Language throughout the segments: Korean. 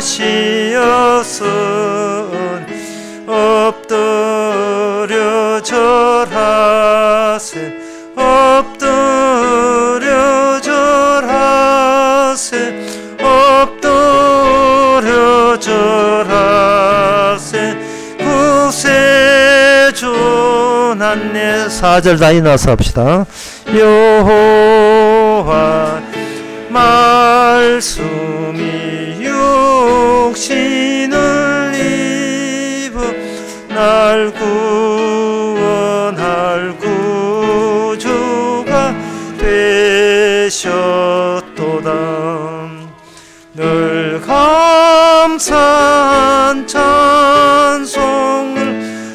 하시었으니 엎드려 절하세 엎드려 절하세 엎드려 절하세 구세주났네 4절 다 일어나서 합시다. 여호와 말씀이 육신을 입어 날 구원할 구주가 되셨도다. 늘 감사한 찬송을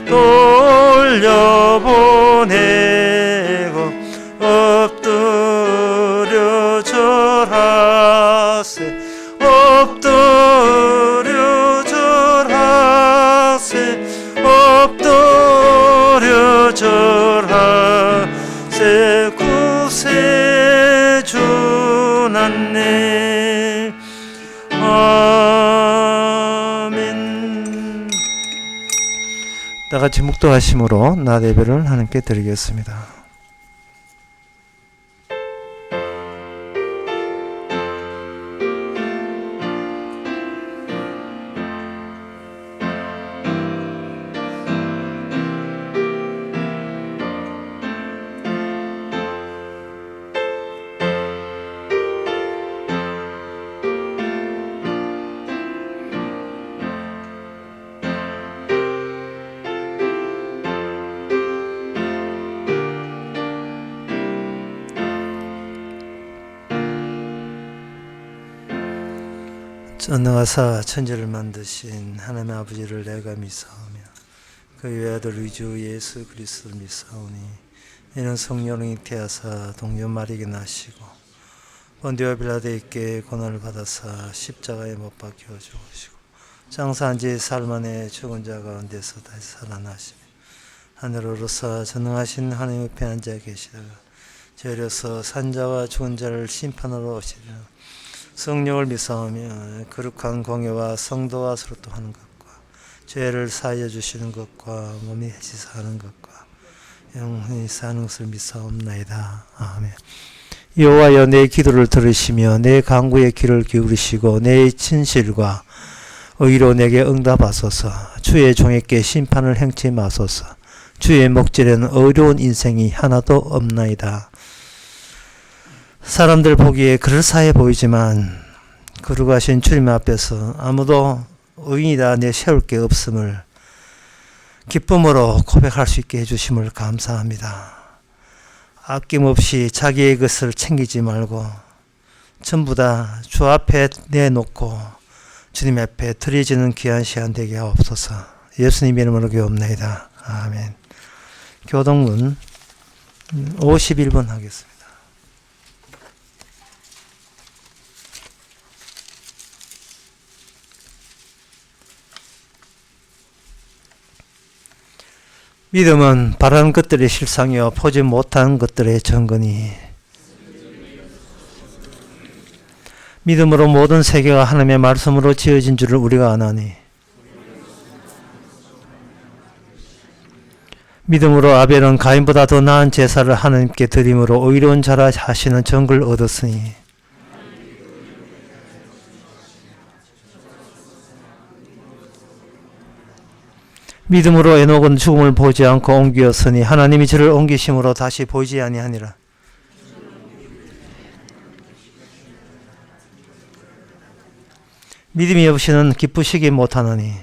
돌려보내고 엎드려 절하세 엎드려 절하세 엎드려 절하세 구세주났네. 아멘. 다같이 묵도하심으로 낮 예배를 하나님께 드리겠습니다. 전능하사 천지를 만드신 하나님의 아버지를 내가 믿사오며 그 외아들 의주 예수 그리스도를 믿사오니 이는 성령이 잉태하사 동전 마리게 나시고 본디오 빌라도에게 고난을 받아사 십자가에 못 박혀 죽으시고 장사한 지 사흘 만에 죽은 자 가운데서 다시 살아나시며 하늘로 오르사 전능하신 하나님 옆에 앉아 계시다가 저리로서 산자와 죽은 자를 심판하러 오시리라. 성령을 믿사오며 거룩한 공예와 성도와 서로토하는 것과 죄를 사하여 주시는 것과 몸이 해지사하는 것과 영원히 사는 것을 믿사옵나이다. 아멘. 여호와여 내 기도를 들으시며 내 간구에 귀를 기울이시고 내 진실과 의로 내게 응답하소서. 주의 종에게 심판을 행치 마소서. 주의 목전에는 어려운 인생이 하나도 없나이다. 사람들 보기에 그럴싸해 보이지만 거룩하신 주님 앞에서 아무도 의인이다 내 세울 게 없음을 기쁨으로 고백할 수 있게 해주심을 감사합니다. 아낌없이 자기의 것을 챙기지 말고 전부 다 주 앞에 내놓고 주님 앞에 드려지는 귀한 시간 되게 하옵소서. 예수님 이름으로 기도옵나이다. 아멘. 교동문 51번 하겠습니다. 믿음은 바라는 것들의 실상이요 보지 못한 것들의 증거니 믿음으로 모든 세계가 하나님의 말씀으로 지어진 줄을 우리가 아나니 믿음으로 아벨은 가인보다 더 나은 제사를 하나님께 드림으로 의로운 자라 하시는 증거를 얻었으니 믿음으로 에녹은 죽음을 보지 않고 옮기었으니 하나님이 저를 옮기심으로 다시 보이지 아니하니라. 믿음이 없이는 기쁘시기 못하느니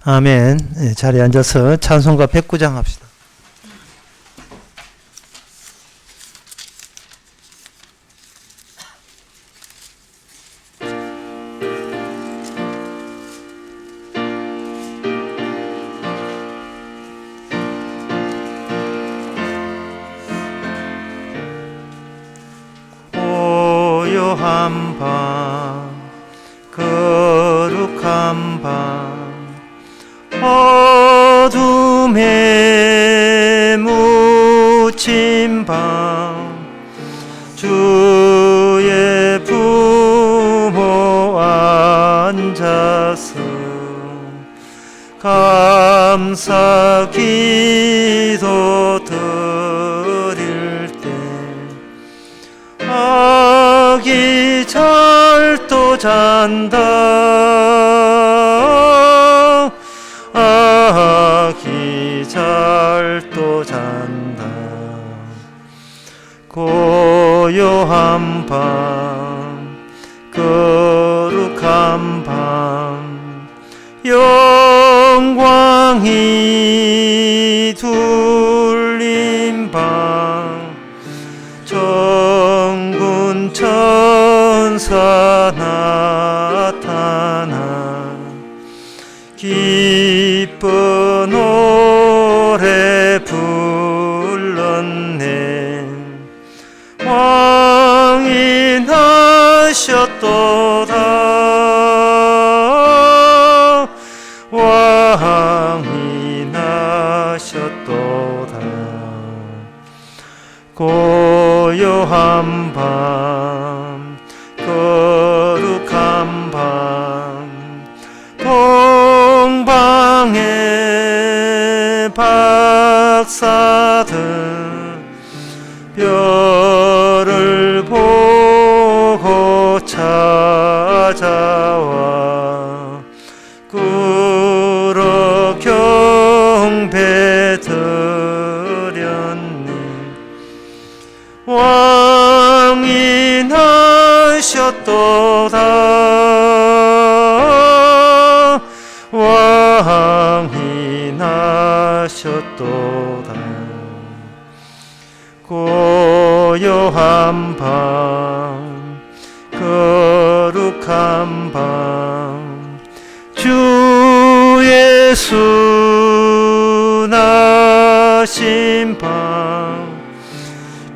아멘. 자리에 앉아서 찬송가 109장 합시다. 고요한 밤 거룩한 밤 어둠에 물 뚫린 방 주의 부모 앉아서 감사 기도 드릴 때 아기 잘도 잔다 아기 잘도 잔다 고요한 밤 거룩한 밤 영광이 둘린 방 천군 천사 나타나 기쁜 노래 불렀네 왕이 나셨도다 왕이 나셨도다 고요한 밤 거룩한 밤 동방의 박사들 별을 보고 찾아와 꿇어 경배 드렸네 왕이 나셨도다 왕이 나셨도다 고요한 밤 거룩한 밤 주 예수 나신 밤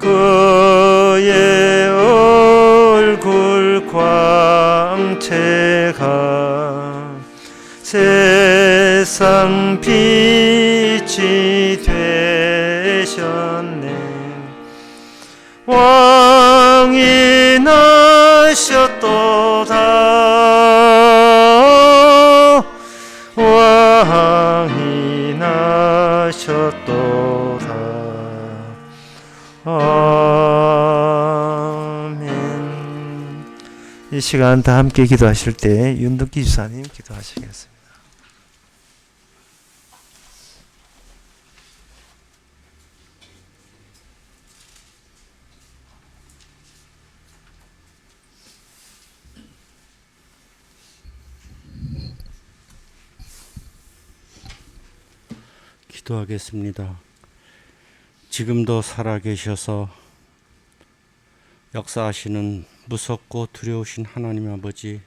그의 얼굴 광채가 세상 빛이 되셨네 왕이 나셨도다 왕이 나셨도다 아멘. 이 시간 다 함께 기도하실 때 윤덕기 지사님 기도하시겠습니다. 기도하겠습니다. 지금도 살아계셔서 역사하시는 무섭고 두려우신 하나님 아버지,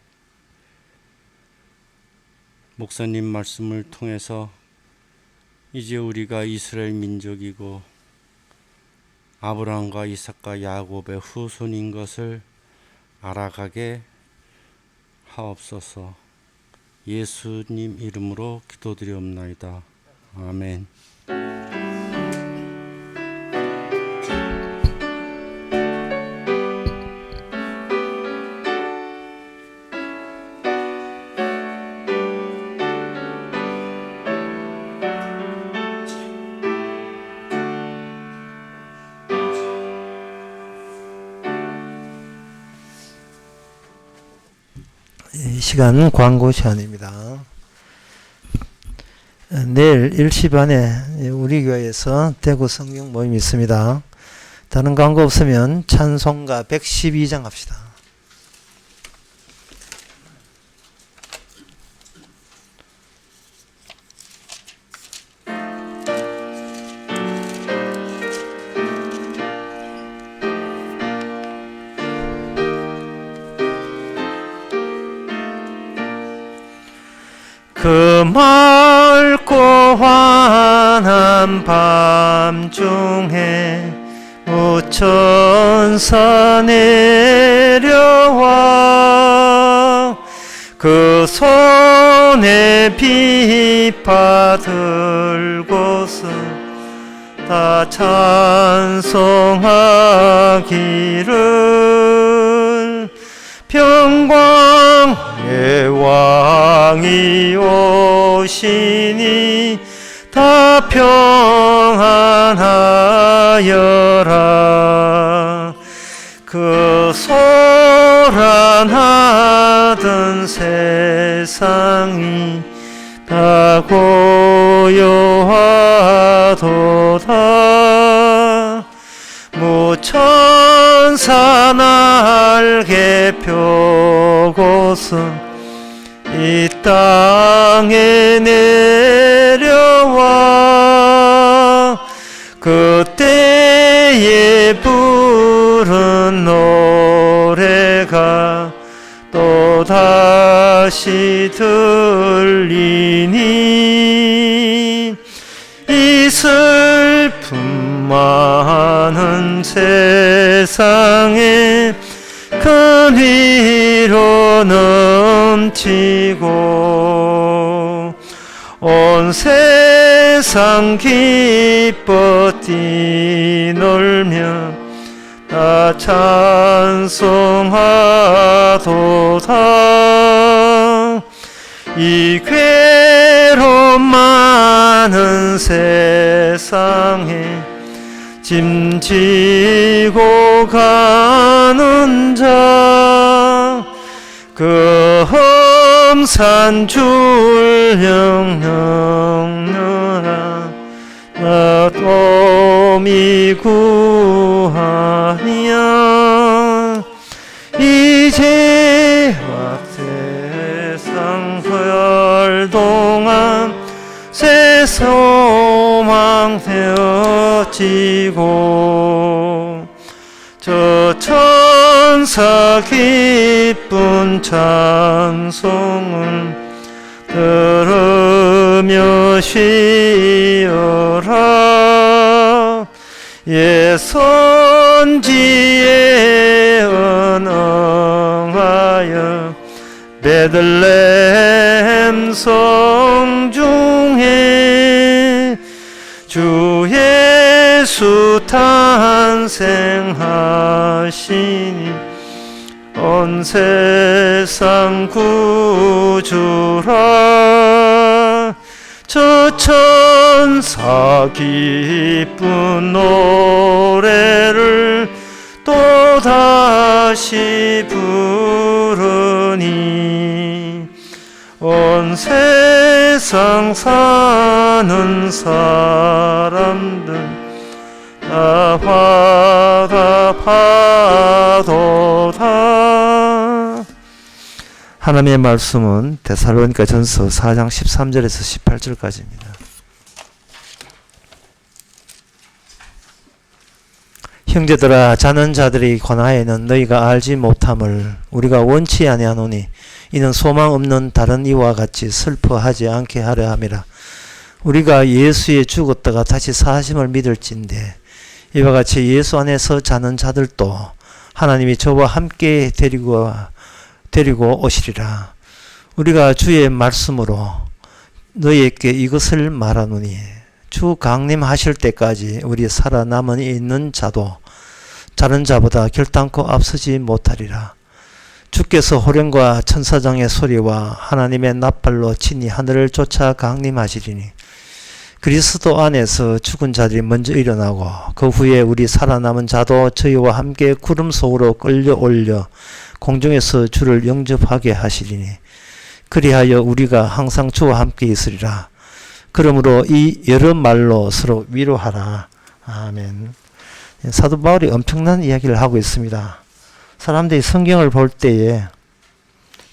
목사님 말씀을 통해서 이제 우리가 이스라엘 민족이고 아브라함과 이삭과 야곱의 후손인 것을 알아가게 하옵소서. 예수님 이름으로 기도드리옵나이다. 아멘. 이 시간은 광고 시간입니다. 내일 10시 반에 우리 교회에서 대구 성경 모임이 있습니다. 다른 광고 없으면 찬송가 112장 합시다. 그 맑고 환한 밤중에 우천사 내려와 그 손에 비파 들고서 다 찬송하기를 평강의 왕이 오시니 다 평안하여라. 그 소란하던 세상이 다 고요하도다. 무천사 날개 펴고서 이 땅에 내려와 그때에 부른 노래가 또다시 들리니 이 슬픔 많은 세상에 큰 위로 넘치고 온 세상 기뻐 뛰놀며 다 찬송하도다. 이 괴로움 많은 세상에 짐지고 가는 자 그 험산 줄령령느라 나 도미 구하냐. 이제 세상 활동한 새 소망 되어지고 저 천사 기쁜 찬송을 들으며 쉬어라. 예 선지에 언응하여 베들레헴 성중에 주 예수 탄생하시니 온 세상 구주라. 저 천사 기쁜 노래를 또다시 부르니 온 세상 사는 사람들 다 화답하도다. 하나님의 말씀은 데살로니가 전서 4장 13절에서 18절까지입니다. 형제들아, 자는 자들이 권하에는 너희가 알지 못함을 우리가 원치 아니하노니 이는 소망 없는 다른 이와 같이 슬퍼하지 않게 하려 함이라. 우리가 예수에 죽었다가 다시 사심을 믿을진대 이와 같이 예수 안에서 자는 자들도 하나님이 저와 함께 데리고 오시리라. 우리가 주의 말씀으로 너희에게 이것을 말하노니 주 강림하실 때까지 우리 살아남은 있는 자도 자는 자보다 결단코 앞서지 못하리라. 주께서 호령과 천사장의 소리와 하나님의 낫발로 친히 하늘을 쫓아 강림하시리니 그리스도 안에서 죽은 자들이 먼저 일어나고 그 후에 우리 살아남은 자도 저희와 함께 구름 속으로 끌려 올려 공중에서 주를 영접하게 하시리니 그리하여 우리가 항상 주와 함께 있으리라. 그러므로 이 여러 말로 서로 위로하라. 아멘. 사도 바울이 엄청난 이야기를 하고 있습니다. 사람들이 성경을 볼 때에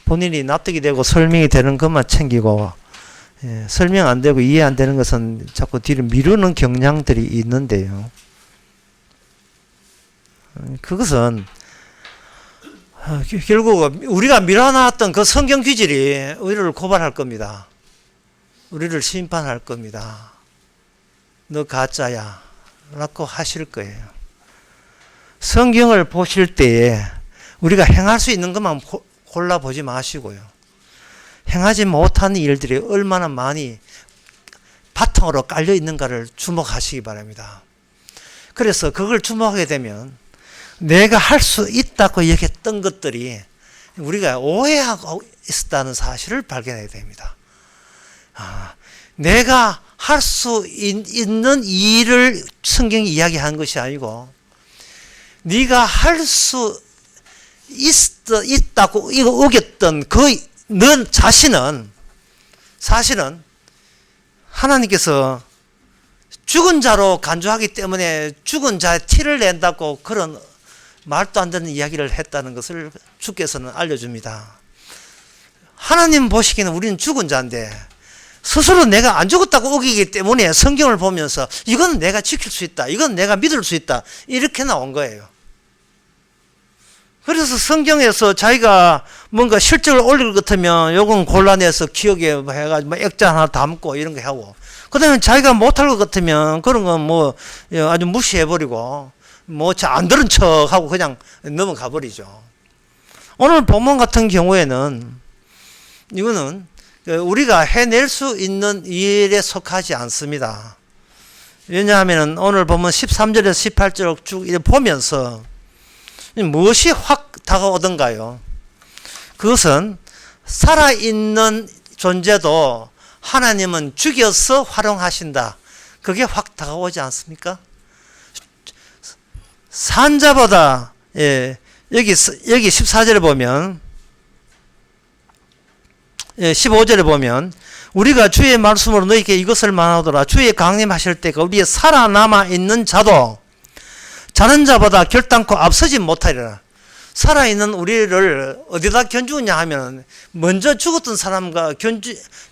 본인이 납득이 되고 설명이 되는 것만 챙기고 설명 안 되고 이해 안 되는 것은 자꾸 뒤로 미루는 경향들이 있는데요. 그것은 결국 우리가 밀어놨던 그 성경 귀질이 우리를 고발할 겁니다. 우리를 심판할 겁니다. 너 가짜야 라고 하실 거예요. 성경을 보실 때에 우리가 행할 수 있는 것만 골라보지 마시고요. 행하지 못한 일들이 얼마나 많이 바탕으로 깔려 있는가를 주목하시기 바랍니다. 그래서 그걸 주목하게 되면 내가 할 수 있다고 여겼던 것들이 우리가 오해하고 있었다는 사실을 발견해야 됩니다. 내가 할 수 있는 일을 성경이 이야기한 것이 아니고 네가 할 수 있다고 여겼던 너 자신은 사실은 하나님께서 죽은 자로 간주하기 때문에 죽은 자의 티를 낸다고 그런 말도 안 되는 이야기를 했다는 것을 주께서는 알려줍니다. 하나님 보시기에는 우리는 죽은 자인데 스스로 내가 안 죽었다고 우기기 때문에 성경을 보면서 이건 내가 지킬 수 있다, 이건 내가 믿을 수 있다, 이렇게 나온 거예요. 그래서 성경에서 자기가 뭔가 실적을 올릴 것 같으면 요건 곤란해서 기억에 해가지고 액자 하나 담고 이런 거 하고, 그 다음에 자기가 못할 것 같으면 그런 건 뭐 아주 무시해버리고 뭐 안 들은 척하고 그냥 넘어가 버리죠. 오늘 본문 같은 경우에는 이거는 우리가 해낼 수 있는 일에 속하지 않습니다. 왜냐하면 오늘 보면 13절에서 18절 쭉 보면서 무엇이 확 다가오던가요? 그것은 살아있는 존재도 하나님은 죽여서 활용하신다. 그게 확 다가오지 않습니까? 산자보다, 여기 14절에 보면, 15절에 보면, 우리가 주의 말씀으로 너희에게 이것을 말하더라. 주의 강림하실 때가 우리의 살아남아 있는 자도 자는 자보다 결단코 앞서지 못하리라. 살아있는 우리를 어디다 견주느냐 하면 먼저 죽었던 사람과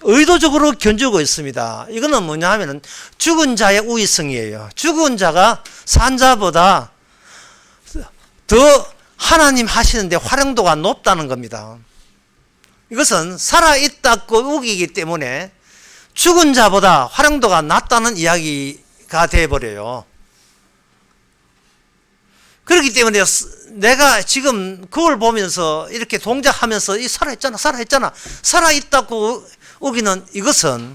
의도적으로 견주고 있습니다. 이거는 뭐냐 하면 죽은 자의 우위성이에요. 죽은 자가 산 자보다 더 하나님 하시는데 활용도가 높다는 겁니다. 이것은 살아있다고 우기기 때문에 죽은 자보다 활용도가 낮다는 이야기가 되어버려요. 그렇기 때문에 내가 지금 그걸 보면서 이렇게 동작하면서 살아있잖아. 살아있다고 우기는 이것은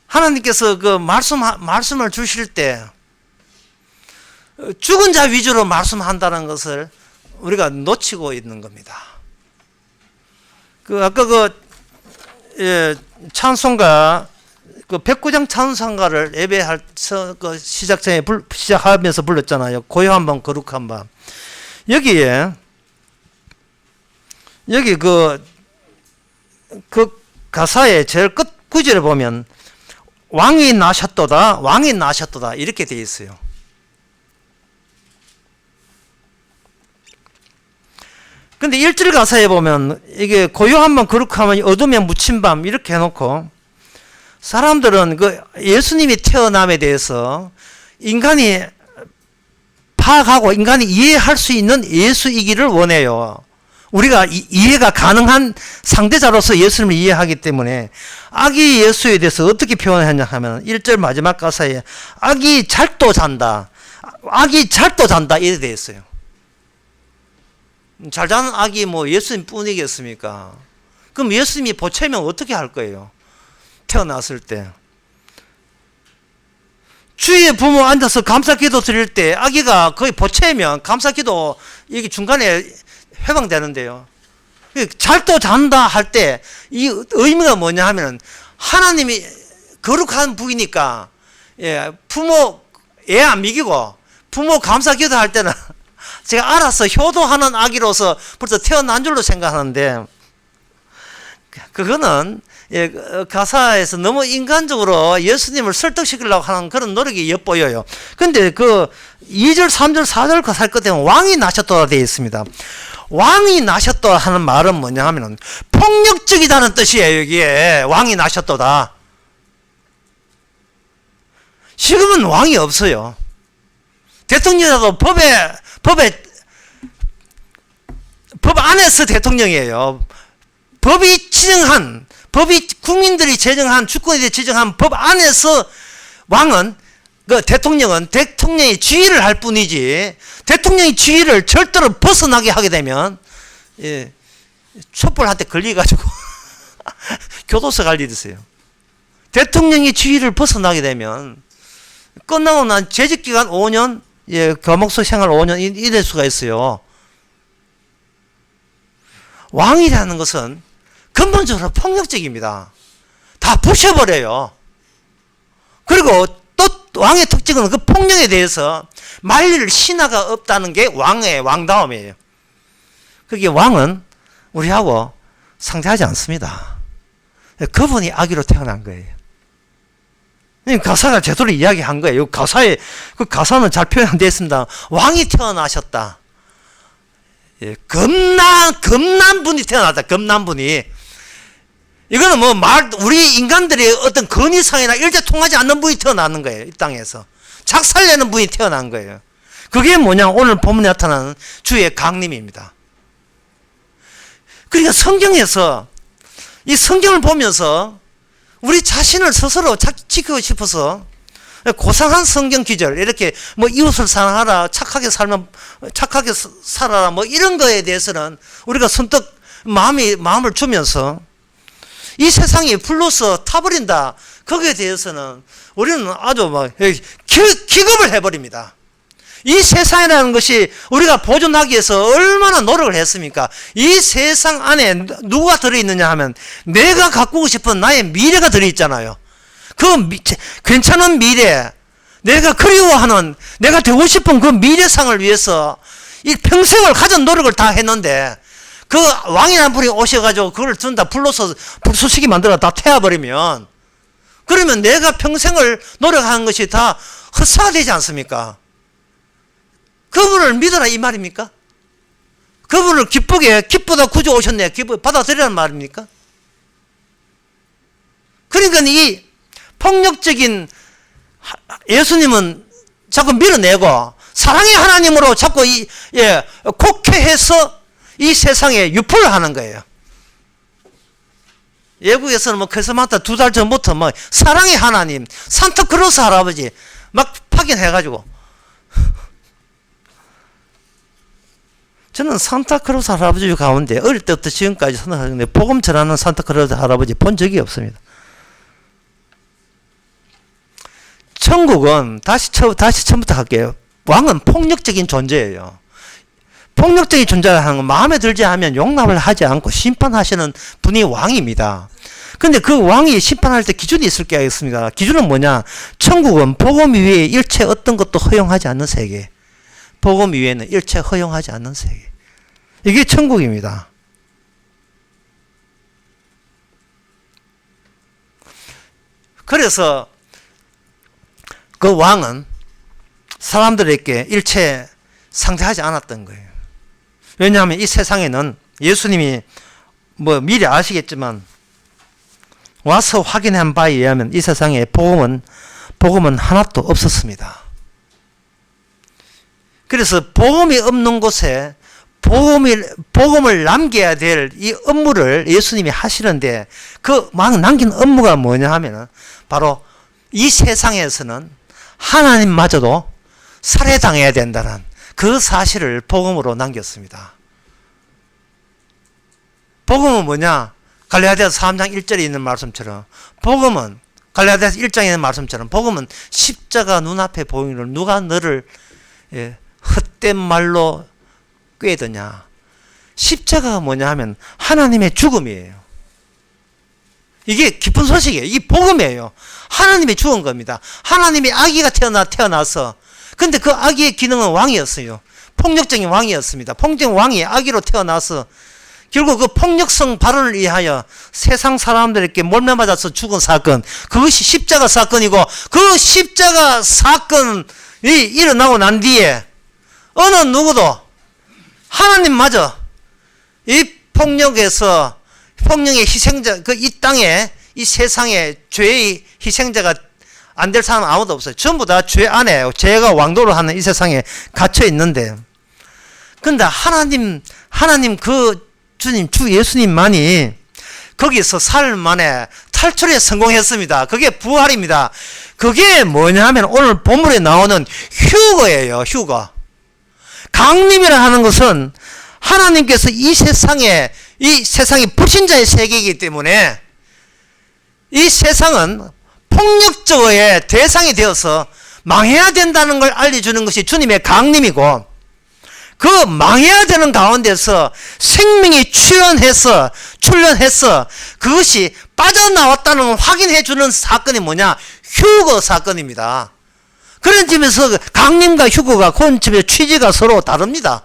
하나님께서 그 말씀을 주실 때 죽은 자 위주로 말씀한다는 것을 우리가 놓치고 있는 겁니다. 아까 찬송가, 109장 찬송가를 예배할 시작 전에 시작하면서 불렀잖아요. 고요한 밤, 거룩한 밤. 여기 가사의 제일 끝 구절에 보면 왕이 나셨도다 이렇게 되어 있어요. 근데 1절 가사에 보면 이게 고요한 밤, 거룩한 밤, 어둠에 묻힌 밤 이렇게 해놓고 사람들은 예수님이 태어남에 대해서 인간이 파악하고 인간이 이해할 수 있는 예수이기를 원해요. 우리가 이해가 가능한 상대자로서 예수님을 이해하기 때문에 아기 예수에 대해서 어떻게 표현했냐 하면 1절 마지막 가사에 아기 잘도 잔다 이렇게 되어 있어요. 잘 자는 아기 예수님 뿐이겠습니까? 그럼 예수님이 보채면 어떻게 할 거예요? 태어났을 때 주위에 부모 앉아서 감사기도 드릴 때 아기가 거의 보채면 감사기도 여기 중간에 해방되는데요. 잘도 잔다 할 때 이 의미가 뭐냐 하면 하나님이 거룩한 부이니까 부모 애 안 미기고 부모 감사기도 할 때는 제가 알아서 효도하는 아기로서 벌써 태어난 줄로 생각하는데 그거는 가사에서 너무 인간적으로 예수님을 설득시키려고 하는 그런 노력이 엿보여요. 근데 2절, 3절, 4절 가사 끝에 왕이 나셨도다 되어 있습니다. 왕이 나셨도다 하는 말은 뭐냐 하면 폭력적이다는 뜻이에요. 여기에 왕이 나셨도다. 지금은 왕이 없어요. 대통령이라도 법 안에서 대통령이에요. 법이 국민들이 제정한, 주권이 제정한 법 안에서 왕은, 대통령은 대통령이 지휘를 할 뿐이지, 대통령이 지휘를 절대로 벗어나게 하게 되면, 촛불한테 걸려가지고, 교도소 갈 일이 있어요. 대통령이 지휘를 벗어나게 되면, 끝나고 난 재직기간 5년, 예, 감옥소 생활 5년 이럴 수가 있어요. 왕이라는 것은 근본적으로 폭력적입니다. 다 부셔버려요. 그리고 또 왕의 특징은 그 폭력에 대해서 말릴 신하가 없다는 게 왕의 왕다움이에요. 그게 왕은 우리하고 상대하지 않습니다. 그분이 아기로 태어난 거예요. 가사가 제대로 이야기한 거예요. 가사에, 그 가사는 잘 표현되어 있습니다. 왕이 태어나셨다. 예, 금난 분이 태어났다. 금난 분이. 이거는 뭐 우리 인간들의 어떤 권위상이나 일제 통하지 않는 분이 태어나는 거예요. 이 땅에서. 작살내는 분이 태어난 거예요. 그게 뭐냐? 오늘 본문에 나타나는 주의 강림입니다. 그러니까 성경에서, 이 성경을 보면서 우리 자신을 스스로 지키고 싶어서 고상한 성경 기절, 이렇게 뭐 이웃을 사랑하라, 착하게 살아라, 뭐 이런 거에 대해서는 우리가 선뜻 마음을 주면서 이 세상이 불로서 타버린다. 거기에 대해서는 우리는 아주 막 기겁을 해버립니다. 이 세상이라는 것이 우리가 보존하기 위해서 얼마나 노력을 했습니까? 이 세상 안에 누가 들어있느냐 하면 내가 가꾸고 싶은 나의 미래가 들어있잖아요. 그 괜찮은 미래, 내가 그리워하는, 내가 되고 싶은 그 미래상을 위해서 이 평생을 가진 노력을 다 했는데 그 왕이라는 분이 오셔가지고 그걸 준다 불러서 불쏘시개 만들어 다 태워버리면, 그러면 내가 평생을 노력한 것이 다 헛사가 되지 않습니까? 그분을 믿어라 이 말입니까? 그분을 기쁘다 구주 오셨네, 받아들이라는 말입니까? 그러니까 이 폭력적인 예수님은 자꾸 밀어내고 사랑의 하나님으로 자꾸 곡해해서 이 세상에 유포를 하는 거예요. 외국에서는 뭐 크리스마스 2달 전부터 뭐 사랑의 하나님, 산타크로스 할아버지 막 파견해가지고 저는 산타크로스 할아버지 가운데 어릴 때부터 지금까지 생각하는데 복음 전하는 산타크로스 할아버지 본 적이 없습니다. 천국은 다시 처음부터 할게요. 왕은 폭력적인 존재예요. 폭력적인 존재를 하는 건 마음에 들지 않으면 용납을 하지 않고 심판하시는 분이 왕입니다. 근데 그 왕이 심판할 때 기준이 있을 게 있습니다. 기준은 뭐냐? 천국은 복음 위에 일체 어떤 것도 허용하지 않는 세계. 복음 위에는 일체 허용하지 않는 세계. 이게 천국입니다. 그래서 그 왕은 사람들에게 일체 상대하지 않았던 거예요. 왜냐하면 이 세상에는 예수님이 뭐 미리 아시겠지만 와서 확인한 바에 의하면 이 세상에 복음은 하나도 없었습니다. 그래서 복음이 없는 곳에 복음을 남겨야 될 이 업무를 예수님이 하시는데 그 남긴 업무가 뭐냐 하면 바로 이 세상에서는 하나님마저도 살해당해야 된다는 그 사실을 복음으로 남겼습니다. 복음은 뭐냐? 갈라디아서 3장 1절에 있는 말씀처럼 복음은 갈라디아서 1장에 있는 말씀처럼 복음은 십자가 눈앞에 보이는 누가 너를 헛된 말로 꾀드냐. 십자가가 뭐냐 하면 하나님의 죽음이에요. 이게 기쁜 소식이에요. 이 복음이에요. 하나님이 죽은 겁니다. 하나님이 아기가 태어나서 근데 그 아기의 기능은 왕이었어요. 폭력적인 왕이었습니다. 폭력적인 왕이 아기로 태어나서 결국 그 폭력성 발언을 위하여 세상 사람들에게 몰매 맞아서 죽은 사건, 그것이 십자가 사건이고 그 십자가 사건이 일어나고 난 뒤에 어느 누구도 하나님마저 이 폭력의 희생자, 이 땅에 이 세상에 죄의 희생자가 안 될 사람은 아무도 없어요. 전부 다 죄 안에 죄가 왕도를 하는 이 세상에 갇혀 있는데, 근데 하나님 그 주님, 주 예수님만이 거기서 사흘 만에 탈출에 성공했습니다. 그게 부활입니다. 그게 뭐냐면 오늘 본문에 나오는 휴거예요. 휴거. 강림이라 하는 것은 하나님께서 이 세상이 불신자의 세계이기 때문에 이 세상은 폭력적의 대상이 되어서 망해야 된다는 걸 알려주는 것이 주님의 강림이고, 그 망해야 되는 가운데서 생명이 출현해서 그것이 빠져나왔다는 걸 확인해 주는 사건이 뭐냐? 휴거 사건입니다. 그런 점에서 강림과 휴거가 그집의 취지가 서로 다릅니다.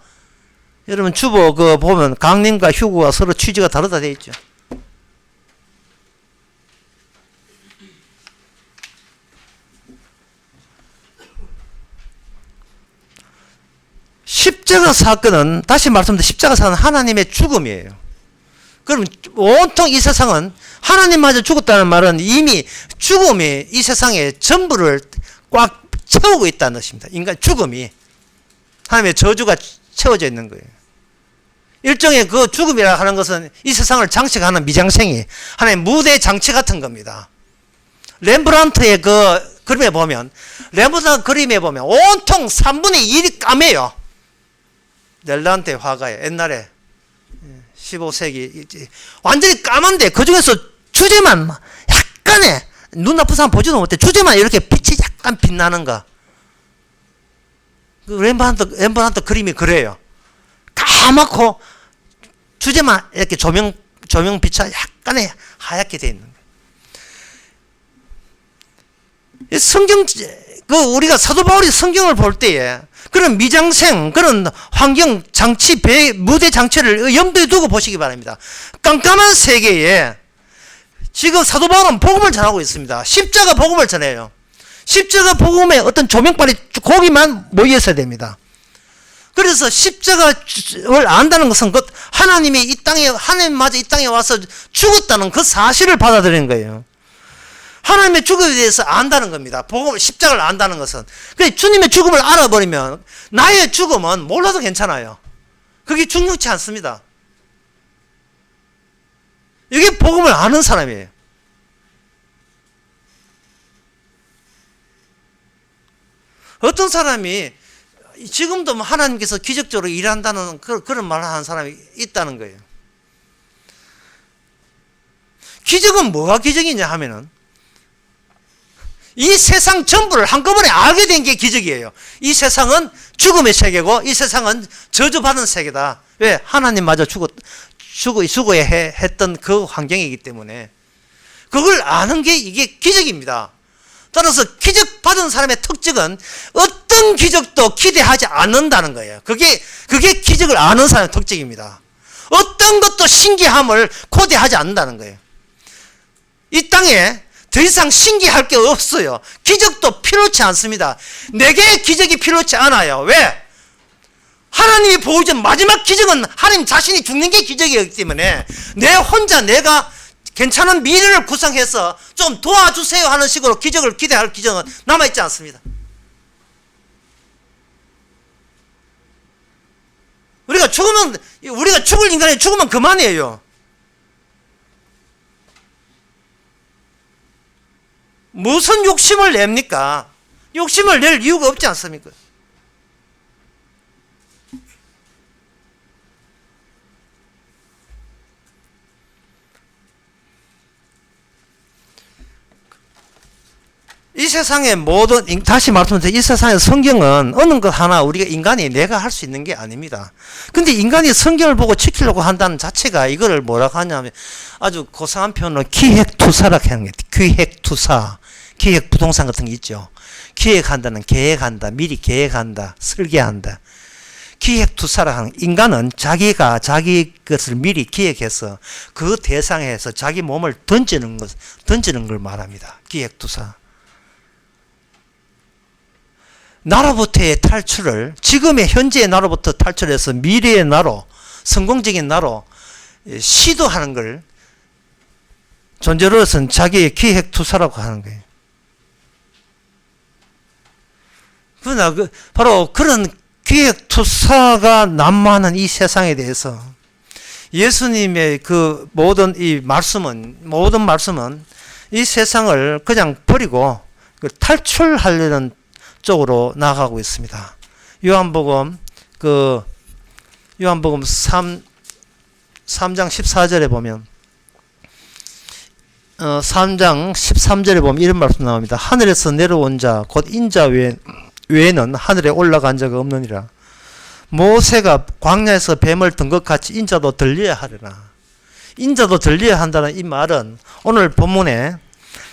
여러분 주보 보면 강림과 휴거가 서로 취지가 다르다 되어 있죠. 십자가 사건은, 다시 말씀드리면 십자가 사건은 하나님의 죽음이에요. 그럼 온통 이 세상은 하나님마저 죽었다는 말은 이미 죽음이 이 세상의 전부를 꽉 채우고 있다는 것입니다. 인간 죽음이 하나님의 저주가 채워져 있는 거예요. 일종의 그 죽음이라 하는 것은 이 세상을 장식하는 미장생이 하나의 무대 장치 같은 겁니다. 렘브란트의 그 그림에 보면 온통 3분의 1이 까매요. 넬란테 화가에 옛날에 15세기 완전히 까만데 그 중에서 주제만 약간의 눈 나쁜 사람 보지도 못해. 주제만 이렇게 빛이 약간 빛나는가. 그 렘브란트 그림이 그래요. 까맣고 주제만 이렇게 조명 빛이 약간의 하얗게 되어 있는 거예요. 성경 우리가 사도 바울이 성경을 볼 때에 그런 미장생, 그런 환경 장치, 무대 장치를 염두에 두고 보시기 바랍니다. 깜깜한 세계에 지금 사도 바울은 복음을 전하고 있습니다. 십자가 복음을 전해요. 십자가 복음에 어떤 조명빨이 거기만 모여 있어야 됩니다. 그래서 십자가를 안다는 것은 하나님이 하나님마저 이 땅에 와서 죽었다는 그 사실을 받아들이는 거예요. 하나님의 죽음에 대해서 안다는 겁니다. 십자가를 안다는 것은. 그래서 주님의 죽음을 알아버리면 나의 죽음은 몰라도 괜찮아요. 그게 중요치 않습니다. 이게 복음을 아는 사람이에요. 어떤 사람이 지금도 하나님께서 기적적으로 일한다는 그런 말을 하는 사람이 있다는 거예요. 기적은 뭐가 기적이냐 하면은 이 세상 전부를 한꺼번에 알게 된 게 기적이에요. 이 세상은 죽음의 세계고 이 세상은 저주받은 세계다. 왜? 하나님마저 죽어야 했던 그 환경이기 때문에 그걸 아는 게 이게 기적입니다. 따라서 기적 받은 사람의 특징은 어떤 기적도 기대하지 않는다는 거예요. 그게 기적을 아는 사람의 특징입니다. 어떤 것도 신기함을 고대하지 않는다는 거예요. 이 땅에 더 이상 신기할 게 없어요. 기적도 필요치 않습니다. 내게 기적이 필요치 않아요. 왜? 하나님이 보여준 마지막 기적은 하나님 자신이 죽는 게 기적이기 때문에 내가 괜찮은 미래를 구성해서 좀 도와주세요 하는 식으로 기적을 기대할 기적은 남아있지 않습니다. 우리가 죽을 인간이 죽으면 그만이에요. 무슨 욕심을 냅니까? 욕심을 낼 이유가 없지 않습니까? 이 세상의 다시 말씀드리면 이 세상의 성경은 어느 것 하나 우리가 인간이 내가 할 수 있는 게 아닙니다. 근데 인간이 성경을 보고 지키려고 한다는 자체가 이거를 뭐라고 하냐면 아주 고상한 표현으로 기획투사라고 하는 게 기획투사. 기획 부동산 같은 게 있죠. 기획한다는 계획한다, 미리 계획한다, 설계한다. 기획투사라 하는 인간은 자기가 자기 것을 미리 기획해서 그 대상에서 자기 몸을 던지는 걸 말합니다. 기획투사. 나로부터의 탈출을 지금의 현재의 나로부터 탈출해서 미래의 나로, 성공적인 나로 시도하는 걸 존재로서는 자기의 기획투사라고 하는 거예요. 그러나 바로 그런 기획투사가 난무하는 이 세상에 대해서 예수님의 그 모든 말씀은 이 세상을 그냥 버리고 탈출하려는 쪽으로 나아가고 있습니다. 요한복음 3장 14절에 보면 3장 13절에 보면 이런 말씀 나옵니다. 하늘에서 내려온 자 곧 인자 외에는 하늘에 올라간 자가 없느니라. 모세가 광야에서 뱀을 든 것 같이 인자도 들려야 하리라. 인자도 들려야 한다는 이 말은 오늘 본문에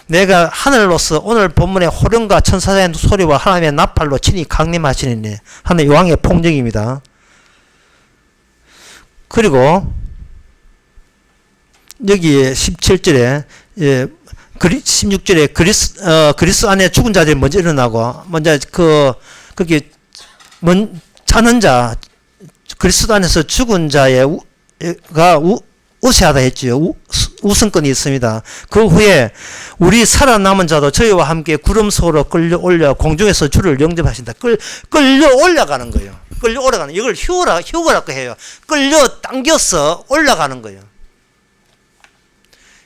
내가 하늘로서 오늘 본문의 호령과 천사장의 소리와 하나님의 나팔로 친히 강림하시니 하는 왕의 폭력입니다. 그리고 여기에 17절에 16절에 그리스 안에 죽은 자들이 먼저 일어나고 먼저 거기 자는 자 그리스도 안에서 죽은 자가 우세하다 했지요. 우선권이 있습니다. 그 후에 우리 살아남은 자도 저희와 함께 구름 속으로 끌려 올려 공중에서 주를 영접하신다. 끌려 올라가는 거예요. 끌려 올라가는 이걸 휴거라고 해요. 끌려 당겨서 올라가는 거예요.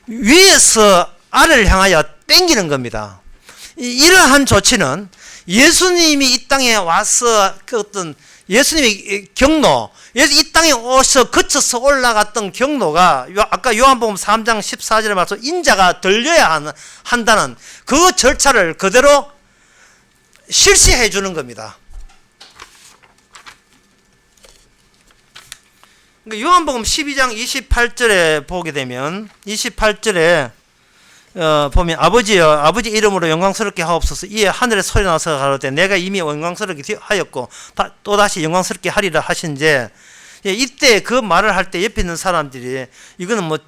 위에서 아래를 향하여 당기는 겁니다. 이러한 조치는 예수님이 이 땅에 와서 그 어떤 예수님의 경로, 이 땅에 오셔 거쳐서 올라갔던 경로가 아까 요한복음 3장 14절에 말씀 인자가 들려야 한다는 그 절차를 그대로 실시해 주는 겁니다. 요한복음 12장 28절에 보게 되면 28절에 보면 아버지여 아버지 이름으로 영광스럽게 하옵소서. 이에 하늘에 소리 나서 가로되 내가 이미 영광스럽게 하였고 또다시 영광스럽게 하리라 하신제. 이때 그 말을 할 때 옆에 있는 사람들이 이거는 뭐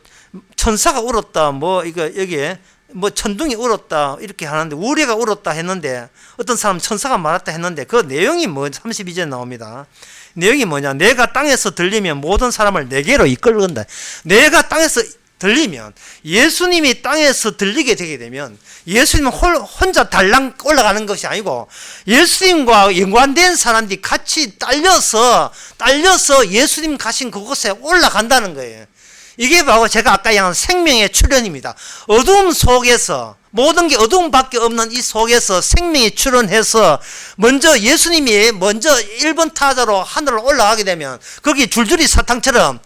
천사가 울었다 뭐 이거 여기에 뭐 천둥이 울었다 이렇게 하는데 우리가 울었다 했는데 어떤 사람 천사가 말했다 했는데 그 내용이 뭐 32절에 나옵니다. 내용이 뭐냐? 내가 땅에서 들리면 모든 사람을 내게로 이끌건다. 내가 땅에서 들리면 예수님이 땅에서 들리게 되게 되면 예수님은 혼자 달랑 올라가는 것이 아니고 예수님과 연관된 사람들이 같이 딸려서 예수님 가신 그곳에 올라간다는 거예요. 이게 바로 제가 아까 얘기한 생명의 출현입니다. 어두움 속에서 모든 게 어두움밖에 없는 이 속에서 생명이 출현해서 먼저 예수님이 먼저 1번 타자로 하늘로 올라가게 되면 거기 줄줄이 사탕처럼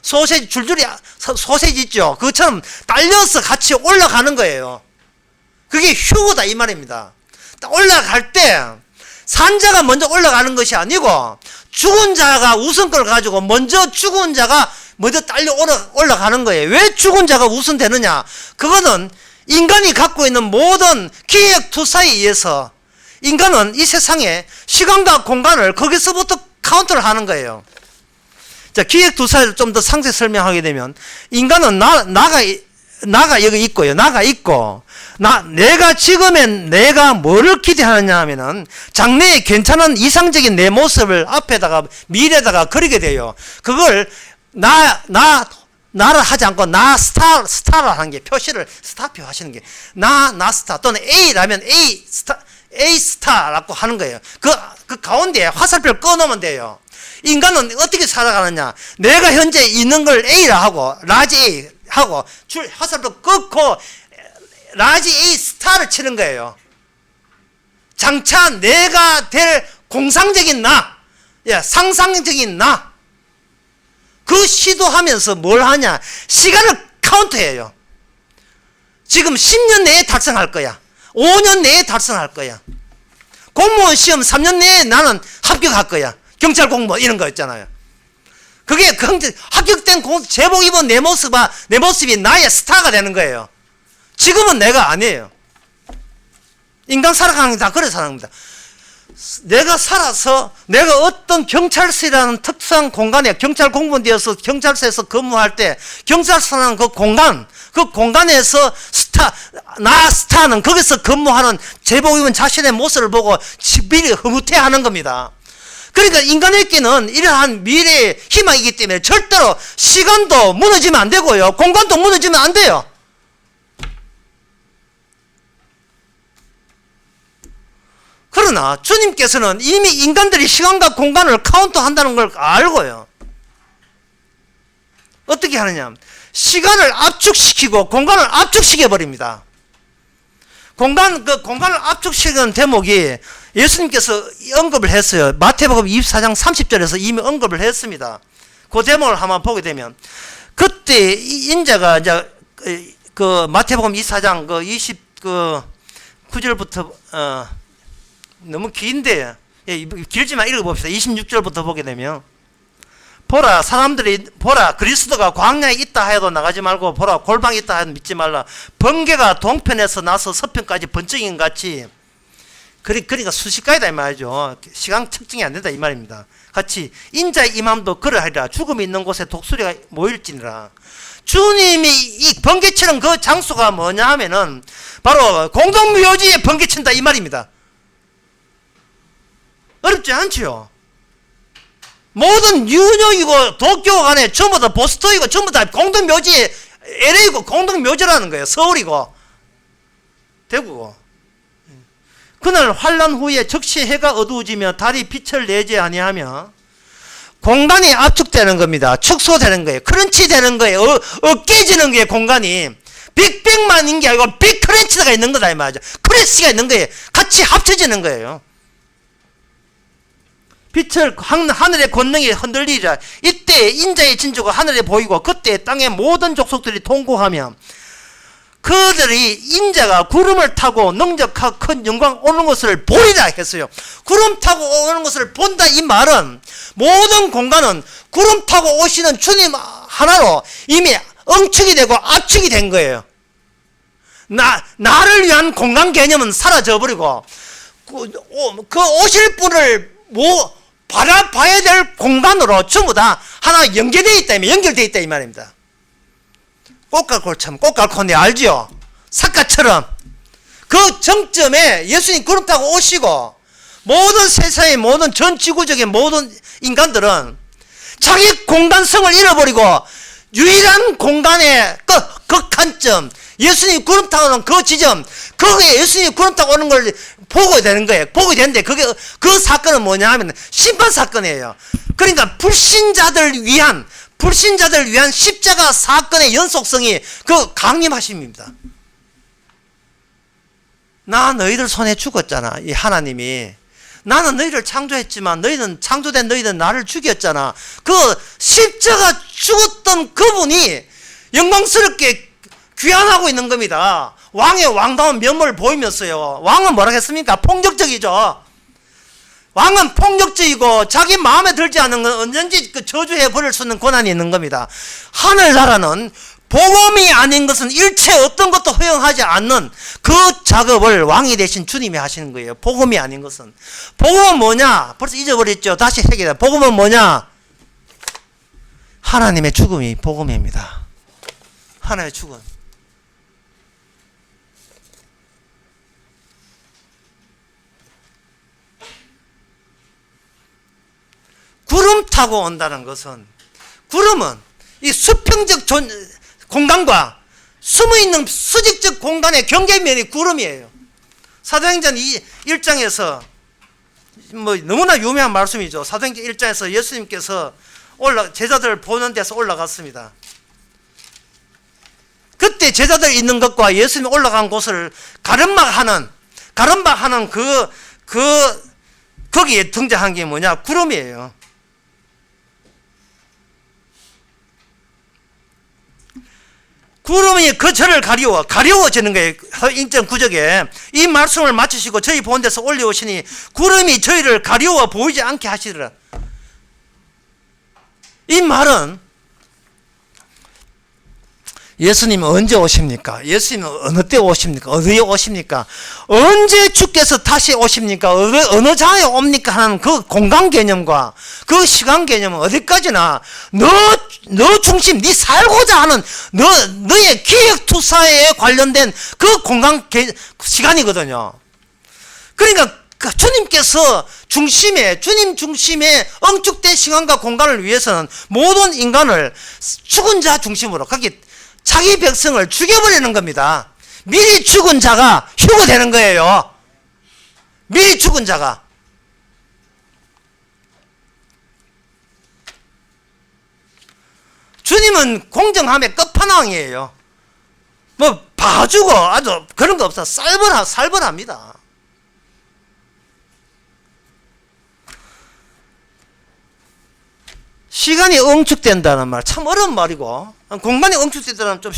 소세지 줄줄이 소세지 있죠. 그것처럼 딸려서 같이 올라가는 거예요. 그게 휴거다 이 말입니다. 올라갈 때 산자가 먼저 올라가는 것이 아니고 죽은 자가 우선권을 가지고 먼저 죽은 자가 먼저 딸려 올라가는 거예요. 왜 죽은 자가 우선되느냐? 그거는 인간이 갖고 있는 모든 기획투사에 의해서 인간은 이 세상에 시간과 공간을 거기서부터 카운트를 하는 거예요. 자, 기획투사를 좀 더 상세 설명하게 되면 인간은 나가 여기 있고요. 나가 있고 내가 지금엔 내가 뭐를 기대하느냐 하면은 장래에 괜찮은 이상적인 내 모습을 앞에다가 미래에다가 그리게 돼요. 그걸 나를 하지 않고 나 스타를 하는 게 표시를 스타표 하시는 게 나 스타 또는 A라면 A 스타라고 하는 거예요. 그 가운데 화살표를 꺼놓으면 돼요. 인간은 어떻게 살아가느냐? 내가 현재 있는 걸 A라 하고 라지 A 하고 줄 화살표 끊고 라지 A 스타를 치는 거예요. 장차 내가 될 공상적인 상상적인 그 시도하면서 뭘 하냐? 시간을 카운트해요. 지금 10년 내에 달성할 거야. 5년 내에 달성할 거야. 공무원 시험 3년 내에 나는 합격할 거야. 경찰 공무원 이런 거 있잖아요. 그게 합격된 제복 입은 내 모습이 나의 스타가 되는 거예요. 지금은 내가 아니에요. 인간 살아가는 게 다 그래 사는 겁니다. 내가 살아서 내가 어떤 경찰서라는 특수한 공간에 경찰 공무원 되어서 경찰서에서 근무할 때 경찰서라는 그 공간에서 스타는 거기서 근무하는 제복 입은 자신의 모습을 보고 미리 흐뭇해하는 겁니다. 그러니까 인간에게는 이러한 미래의 희망이기 때문에 절대로 시간도 무너지면 안 되고요. 공간도 무너지면 안 돼요. 그러나 주님께서는 이미 인간들이 시간과 공간을 카운트한다는 걸 알고요. 어떻게 하느냐? 시간을 압축시키고 공간을 압축시켜버립니다. 공간을 압축시키는 대목이 예수님께서 언급을 했어요. 마태복음 24장 30절에서 이미 언급을 했습니다. 그 대목을 한번 보게 되면 그때 인자가 이제 그 마태복음 24장 그 29절부터 너무 긴데 길지만 읽어봅시다. 26절부터 보게 되면 보라 사람들이 보라 그리스도가 광야에 있다 하여도 나가지 말고 보라 골방에 있다 하여도 믿지 말라. 번개가 동편에서 나서 서편까지 번쩍인 같이 그러니까 순식간이다 이 말이죠. 시간 측정이 안 된다 이 말입니다. 같이 인자의 임함도 그러하리라. 죽음이 있는 곳에 독수리가 모일지니라. 주님이 이 번개치는 그 장소가 뭐냐 하면은 바로 공동묘지에 번개친다 이 말입니다. 어렵지 않지요. 모든 뉴욕이고 도쿄 간에 전부 다 보스턴이고 전부 다 공동묘지에 LA고 공동묘지라는 거예요. 서울이고 대구고. 그날 환란 후에 즉시 해가 어두워지며 달이 빛을 내지 아니하며 공간이 압축되는 겁니다. 축소되는 거예요. 크런치 되는 거예요. 깨지는 거예요. 공간이 빅뱅만인 게 아니고 빅크런치가 있는 거다 이 말이죠. 크래시가 있는 거예요. 같이 합쳐지는 거예요. 빛을 하늘의 권능이 흔들리자. 이때 인자의 진주가 하늘에 보이고 그때 땅의 모든 족속들이 통곡하며 그들이 인자가 구름을 타고 능력하고 큰 영광 오는 것을 보리라 했어요. 구름 타고 오는 것을 본다 이 말은 모든 공간은 구름 타고 오시는 주님 하나로 이미 응축이 되고 압축이 된 거예요. 나를 위한 공간 개념은 사라져버리고 그 오실 분을 바라봐야 될 공간으로 전부 다 하나 연계되어 있다 이 말입니다. 꽃갈콘처럼 꽃갈콘이 알지요? 삿갓처럼 그 정점에 예수님 구름 타고 오시고 모든 세상의 모든 전 지구적인 모든 인간들은 자기 공간성을 잃어버리고 유일한 공간의 극한점 예수님 구름 타고 오는 그 지점 거기에 예수님 구름 타고 오는 걸 보고 되는 거예요. 보고 되는데 그 사건은 뭐냐 하면 심판 사건이에요. 그러니까 불신자들 위한 십자가 사건의 연속성이 그 강림하심입니다. 나 너희들 손에 죽었잖아. 이 하나님이 나는 너희를 창조했지만 창조된 너희는 나를 죽였잖아. 그 십자가 죽었던 그분이 영광스럽게 귀환하고 있는 겁니다. 왕의 왕다운 면모를 보이면서요. 왕은 뭐라 했습니까? 폭력적이죠. 왕은 폭력적이고 자기 마음에 들지 않는 건 언제든지 그 저주해 버릴 수 있는 권한이 있는 겁니다. 하늘나라는 복음이 아닌 것은 일체 어떤 것도 허용하지 않는 그 작업을 왕이 되신 주님이 하시는 거예요. 복음이 아닌 것은. 복음은 뭐냐? 벌써 잊어버렸죠. 다시 새기다. 복음은 뭐냐? 하나님의 죽음이 복음입니다. 하나님의 죽음. 구름 타고 온다는 것은 구름은 이 수평적 공간과 숨어있는 수직적 공간의 경계면이 구름이에요. 사도행전 1장에서 뭐 너무나 유명한 말씀이죠. 사도행전 1장에서 예수님께서 제자들을 보는 데서 올라갔습니다. 그때 제자들 있는 것과 예수님이 올라간 곳을 가름막하는 거기에 등장한 게 뭐냐? 구름이에요. 구름이 그 절을 가려워지는 거예요. 인전 구적에 이 말씀을 마치시고 저희 본 데서 올려오시니 구름이 저희를 가려워 보이지 않게 하시더라. 이 말은 예수님은 언제 오십니까? 예수님은 어느 때 오십니까? 어디에 오십니까? 언제 주께서 다시 오십니까? 어느 장에 옵니까? 하는 그 공간 개념과 그 시간 개념은 어디까지나 너 중심, 네 살고자 하는 너의 기획 투사에 관련된 그 공간 시간이거든요. 그러니까 주님께서 주님 중심에 엉축된 시간과 공간을 위해서는 모든 인간을 죽은 자 중심으로 자기 백성을 죽여버리는 겁니다. 미리 죽은 자가 휴거되는 거예요. 미리 죽은 자가. 주님은 공정함의 끝판왕이에요. 뭐 봐주고 아주 그런 거 없어. 살벌합니다. 시간이 응축된다는 말 참 어려운 말이고 공간이 엉축되더라면 좀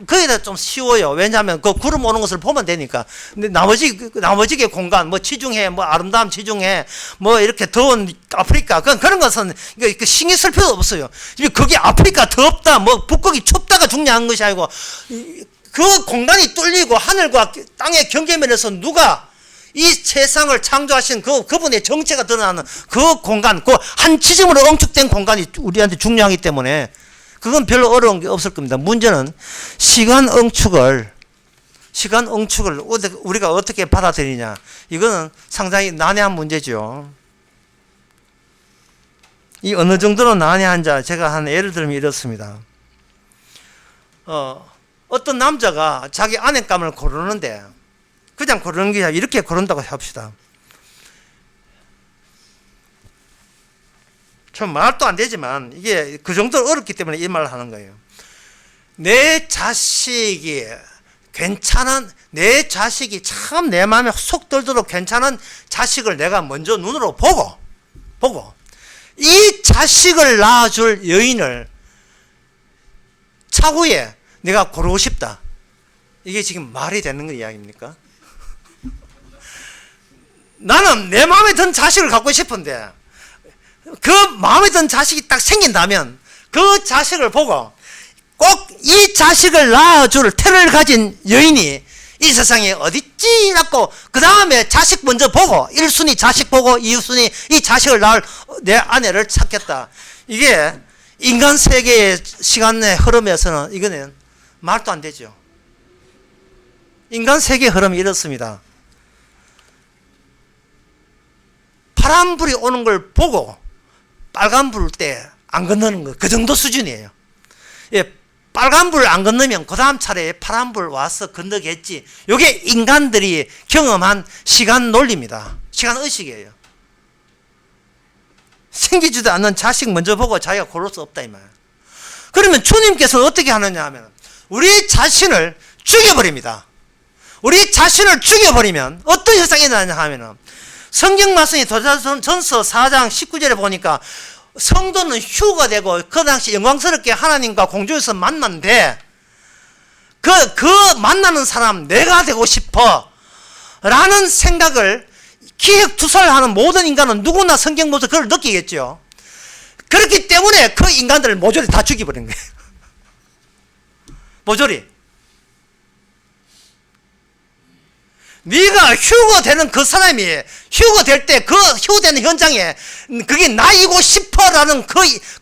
거기다 좀 쉬워요. 왜냐하면 그 구름 오는 것을 보면 되니까. 근데 나머지의 공간, 뭐 지중해, 뭐 아름다운 지중해, 뭐 이렇게 더운 아프리카, 그런 것은 신경 쓸 필요 없어요. 거기 아프리카 덥다, 뭐 북극이 춥다가 중요한 것이 아니고, 그 공간이 뚫리고 하늘과 땅의 경계면에서 누가 이 세상을 창조하신 그분의 정체가 드러나는 그 공간, 그 한 지점으로 엉축된 공간이 우리한테 중요하기 때문에 그건 별로 어려운 게 없을 겁니다. 문제는 시간 엉축을 우리가 어떻게 받아들이냐. 이거는 상당히 난해한 문제죠. 이 어느 정도로 난해한지 제가 한 예를 들면 이렇습니다. 어떤 남자가 자기 아내감을 고르는데 그냥 고르는 게 아니라 이렇게 고른다고 합시다. 참 말도 안 되지만 이게 그 정도로 어렵기 때문에 이 말을 하는 거예요. 내 자식이 참 내 마음에 속 들도록 괜찮은 자식을 내가 먼저 눈으로 보고 이 자식을 낳아줄 여인을 차후에 내가 고르고 싶다. 이게 지금 말이 되는 거 이야기입니까? 나는 내 마음에 든 자식을 갖고 싶은데 그 마음에 든 자식이 딱 생긴다면 그 자식을 보고 꼭 이 자식을 낳아줄 태를 가진 여인이 이 세상에 어딨지? 라고 그 다음에 자식 먼저 보고 1순위 자식 보고 2순위 이 자식을 낳을 내 아내를 찾겠다. 이게 인간 세계의 시간의 흐름에서는 이거는 말도 안 되죠. 인간 세계의 흐름이 이렇습니다. 파란불이 오는 걸 보고 빨간불 때 안 건너는 거, 그 정도 수준이에요. 예, 빨간불을 안 건너면 그 다음 차례에 파란불 와서 건너겠지. 이게 인간들이 경험한 시간 논리입니다. 시간 의식이에요. 생기지도 않는 자식 먼저 보고 자기가 고를 수 없다 이 말. 그러면 주님께서는 어떻게 하느냐 하면 우리 자신을 죽여버립니다. 우리 자신을 죽여버리면 어떤 현상이 나냐 하면 성경 말씀이 도사전서 4장 19절에 보니까 성도는 휴가 되고 그 당시 영광스럽게 하나님과 공중에서 만난데 그 만나는 사람 내가 되고 싶어 라는 생각을 기획투사를 하는 모든 인간은 누구나 성경 보면서 그걸 느끼겠죠. 그렇기 때문에 그 인간들을 모조리 다 죽여버린 거예요. 모조리. 네가 휴거되는 그 사람이 휴거될 때 그 휴거되는 현장에 그게 나이고 싶어라는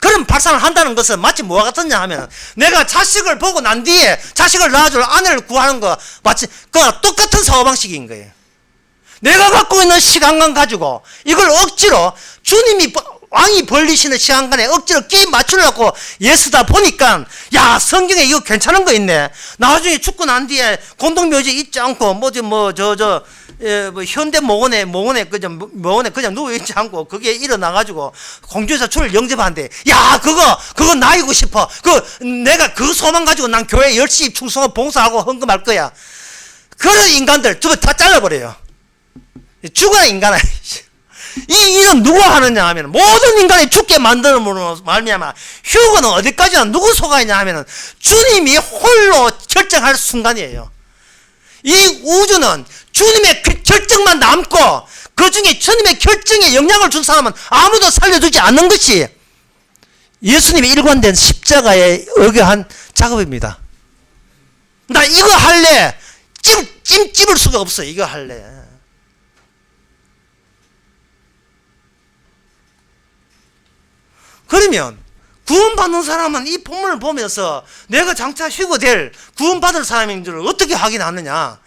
그런 발상을 한다는 것은 마치 뭐와 같았냐 하면 내가 자식을 보고 난 뒤에 자식을 낳아줄 아내를 구하는 거 마치 그와 똑같은 사고방식인 거예요. 내가 갖고 있는 시간만 가지고 이걸 억지로 주님이 왕이 벌리시는 시간간에 억지로 끼 맞추려고 예수다 보니까 야 성경에 이거 괜찮은 거 있네. 나중에 죽고 난 뒤에 공동묘지 있지 않고 뭐 현대 모건에 그냥 누워 있지 않고 그게 일어나 가지고 공주에서 주를 영접하는데 야 그거 나이고 싶어. 내가 그 소망 가지고 난 교회 열심히 충성하고 봉사하고 헌금할 거야. 그런 인간들 다 잘라버려요. 죽어야 인간아. 이 일은 누가 하느냐 하면 모든 인간이 죽게 만드는 말미암아 휴거는 어디까지나 누구 속아있냐 하면 주님이 홀로 결정할 순간이에요. 이 우주는 주님의 결정만 남고 그 중에 주님의 결정에 영향을 준 사람은 아무도 살려주지 않는 것이 예수님의 일관된 십자가에 의거한 작업입니다. 나 이거 할래 찜을 수가 없어. 이거 할래. 그러면 구원받는 사람은 이 본문을 보면서 내가 장차 휴거될 구원받을 사람인 줄 어떻게 확인하느냐.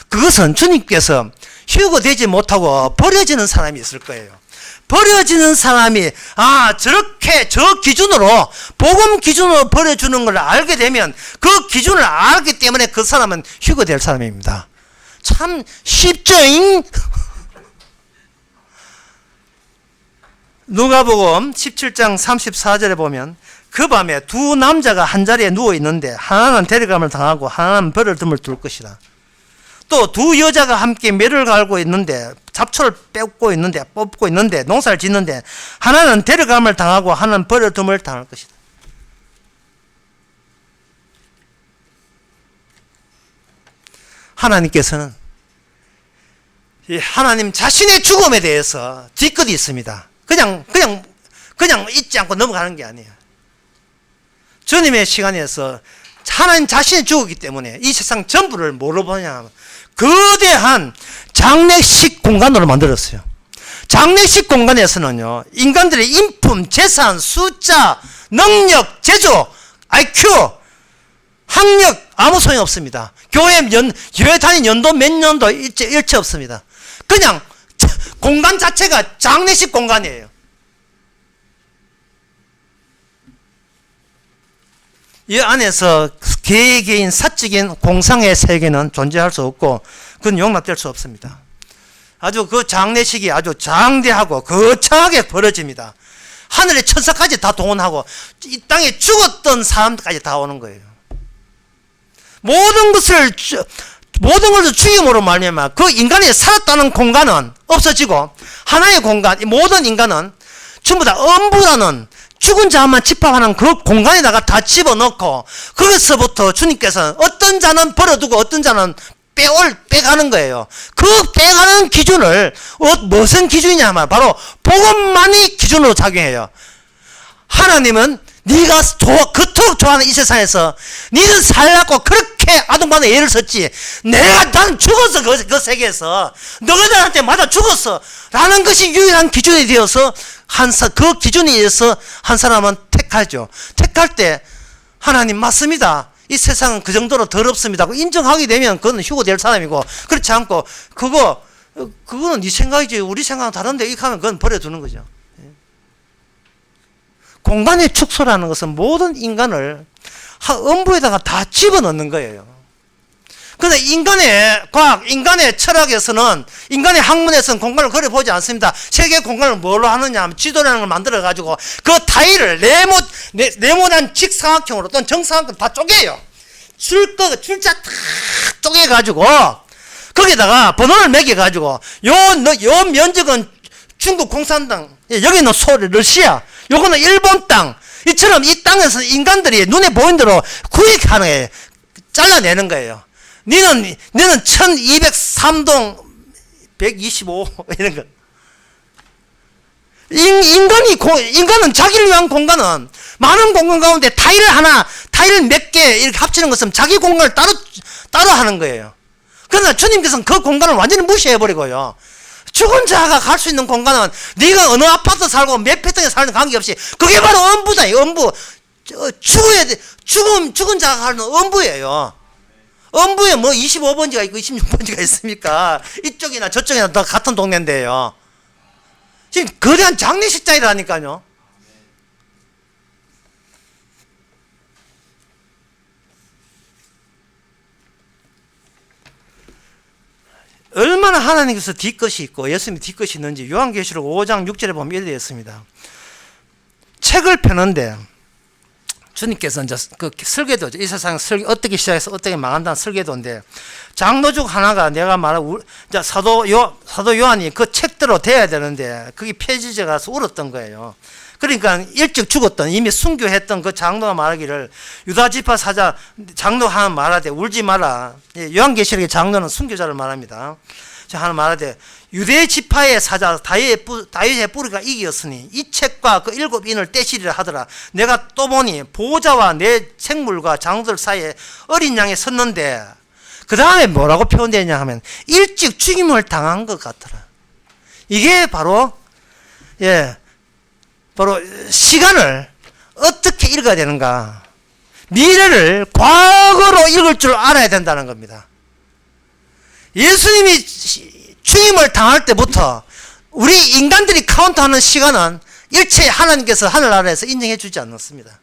그것은 주님께서 휴거되지 못하고 버려지는 사람이 있을 거예요. 버려지는 사람이 저렇게 저 기준으로 복음 기준으로 버려주는 걸 알게 되면 그 기준을 알기 때문에 그 사람은 휴거될 사람입니다. 참 쉽죠잉? 누가복음 17장 34절에 보면 그 밤에 두 남자가 한 자리에 누워 있는데 하나는 데려감을 당하고 하나는 버려둠을 둘 것이다. 또 두 여자가 함께 매를 갈고 있는데 잡초를 뽑고 있는데 농사를 짓는데 하나는 데려감을 당하고 하나는 버려둠을 당할 것이다. 하나님께서는 이 하나님 자신의 죽음에 대해서 뒤끝이 있습니다. 그냥 잊지 않고 넘어가는 게 아니에요. 주님의 시간에서 하나님 자신이 죽었기 때문에 이 세상 전부를 뭐로 보냐 하면 거대한 장례식 공간으로 만들었어요. 장례식 공간에서는요, 인간들의 인품, 재산, 숫자, 능력, 재주, IQ, 학력 아무 소용 없습니다. 교회 다닌 연도 몇 년도 일체 없습니다. 그냥 공간 자체가 장례식 공간이에요. 이 안에서 개개인 사적인 공상의 세계는 존재할 수 없고 그건 용납될 수 없습니다. 아주 그 장례식이 아주 장대하고 거창하게 벌어집니다. 하늘의 천사까지 다 동원하고 이 땅에 죽었던 사람까지 다 오는 거예요. 모든 것을 죽임으로 말미암아 그 인간이 살았다는 공간은 없어지고 하나의 공간, 모든 인간은 전부 다 음부라는 죽은 자만 집합하는 그 공간에다가 다 집어넣고 거기서부터 주님께서는 어떤 자는 버려두고 어떤 자는 빼가는 거예요. 그 빼가는 기준을 무슨 기준이냐 하면 바로 복음만이 기준으로 작용해요. 하나님은 네가 그토록 좋아하는 이 세상에서 니는 살라고 그렇게 아둥바둥 애를 썼지 난 죽었어 그 세계에서 너가 나한테 맞아 죽었어 라는 것이 유일한 기준이 되어서 그 기준에 의해서 한 사람은 택하죠. 택할 때 하나님 맞습니다. 이 세상은 그 정도로 더럽습니다. 인정하게 되면 그건 휴고될 사람이고 그렇지 않고 그거는 네 생각이지 우리 생각은 다른데 이렇게 하면 그건 버려두는 거죠. 공간의 축소라는 것은 모든 인간을 음부에다가 다 집어넣는 거예요. 그런데 인간의 과학, 인간의 철학에서는, 인간의 학문에서는 공간을 그려보지 않습니다. 세계 공간을 뭘로 하느냐 하면 지도라는 걸 만들어가지고 그 타일을 네모난 직사각형으로 또는 정사각형으로 다 쪼개요. 줄자 탁 쪼개가지고 거기다가 번호를 매겨가지고 요 면적은 중국 공산당, 여기는 러시아, 요거는 일본 땅. 이처럼 이 땅에서 인간들이 눈에 보이는 대로 구획하는 거예요. 잘라내는 거예요. 너는 1203동 125 이런 거. 인간은 자기를 위한 공간은 많은 공간 가운데 타일을 몇 개 이렇게 합치는 것은 자기 공간을 따로 하는 거예요. 그러나 주님께서는 그 공간을 완전히 무시해버리고요. 죽은 자가 갈 수 있는 공간은 네가 어느 아파트 살고 몇 평에 사는 관계없이 그게 바로 음부다. 음부. 죽은 자가 가는 음부예요. 음부에 뭐 25번지가 있고 26번지가 있습니까? 이쪽이나 저쪽이나 다 같은 동네인데요. 지금 거대한 장례식장이라니까요. 얼마나 하나님께서 뒤끝이 있고 예수님이 뒤끝이 있는지 요한계시록 5장 6절에 보면 이렇게 되어 있습니다. 책을 펴는데 주님께서 이제 그 설계도, 이 세상 어떻게 시작해서 어떻게 망한다는 설계도인데 장로 중 하나가 내가 말한 사도 요한이 그 책대로 돼야 되는데 그게 폐지져 가서 울었던 거예요. 그러니까 일찍 죽었던 이미 순교했던 그 장로가 말하기를 유다 지파 사자 장로 하나 말하되 울지 마라. 요한계시록의 장로는 순교자를 말합니다. 하나 말하되 유대 지파의 사자 다윗의 뿌리가 이기었으니 이 책과 그 7인을 떼시리라 하더라. 내가 또 보니 보호자와 내 생물과 장로들 사이에 어린 양이 섰는데 그 다음에 뭐라고 표현되냐 하면 일찍 죽임을 당한 것 같더라. 이게 바로 시간을 어떻게 읽어야 되는가, 미래를 과거로 읽을 줄 알아야 된다는 겁니다. 예수님이 죽임을 당할 때부터 우리 인간들이 카운트하는 시간은 일체 하나님께서 하늘나라에서 인정해 주지 않았습니다.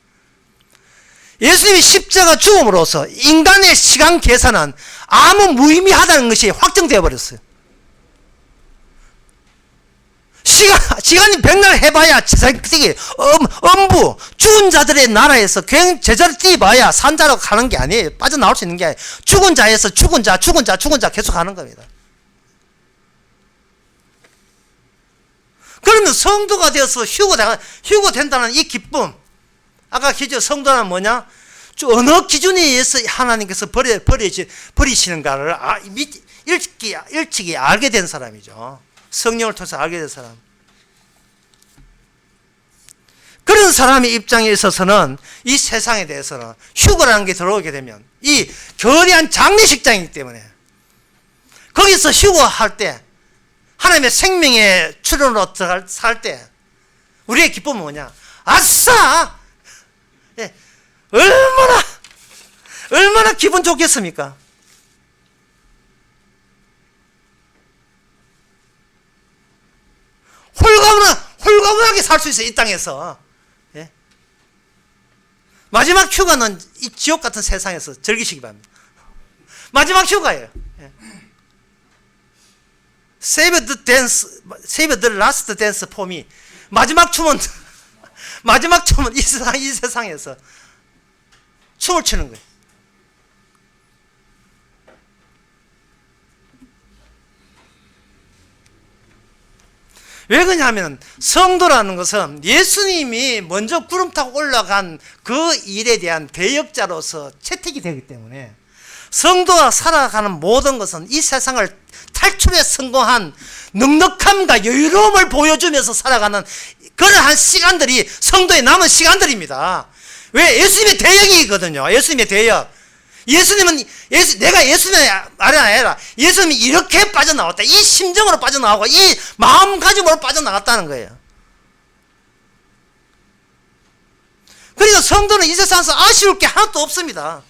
예수님이 십자가 죽음으로써 인간의 시간 계산은 아무 무의미하다는 것이 확정되어 버렸어요. 시간이 백날 해봐야 음부 죽은 자들의 나라에서 제자를 뛰어봐야 산자로 가는 게 아니에요. 빠져나올 수 있는 게 아니에요. 죽은 자에서 죽은 자 계속 가는 겁니다. 그러면 성도가 되어서 휴고 된다는 이 기쁨, 아까 기죠. 성도는 뭐냐? 어느 기준에 의해서 하나님께서 버리시는가를 일찍이 알게 된 사람이죠. 성령을 통해서 알게 된 사람. 그런 사람의 입장에 있어서는 이 세상에 대해서는 휴거라는 게 들어오게 되면 이 거대한 장례식장이기 때문에 거기서 휴거할 때 하나님의 생명의 출현으로 살 때 우리의 기쁨은 뭐냐? 아싸! 예, 얼마나 기분 좋겠습니까? 홀가분하게 살 수 있어요, 이 땅에서. 예? 마지막 휴가는 이 지옥 같은 세상에서 즐기시기 바랍니다. 마지막 휴가예요. 예. Save the last dance for me. 마지막 춤은 이 세상에서 춤을 추는 거예요. 왜 그러냐면 성도라는 것은 예수님이 먼저 구름 타고 올라간 그 일에 대한 대역자로서 채택이 되기 때문에 성도가 살아가는 모든 것은 이 세상을 탈출에 성공한 넉넉함과 여유로움을 보여주면서 살아가는 그러한 시간들이 성도의 남은 시간들입니다. 왜? 예수님의 대역이거든요. 예수님의 대역. 내가 예수님의 말이 아니라 예수님이 이렇게 빠져나왔다. 이 심정으로 빠져나오고 이 마음가짐으로 빠져나갔다는 거예요. 그러니까 성도는 이 세상에서 아쉬울 게 하나도 없습니다.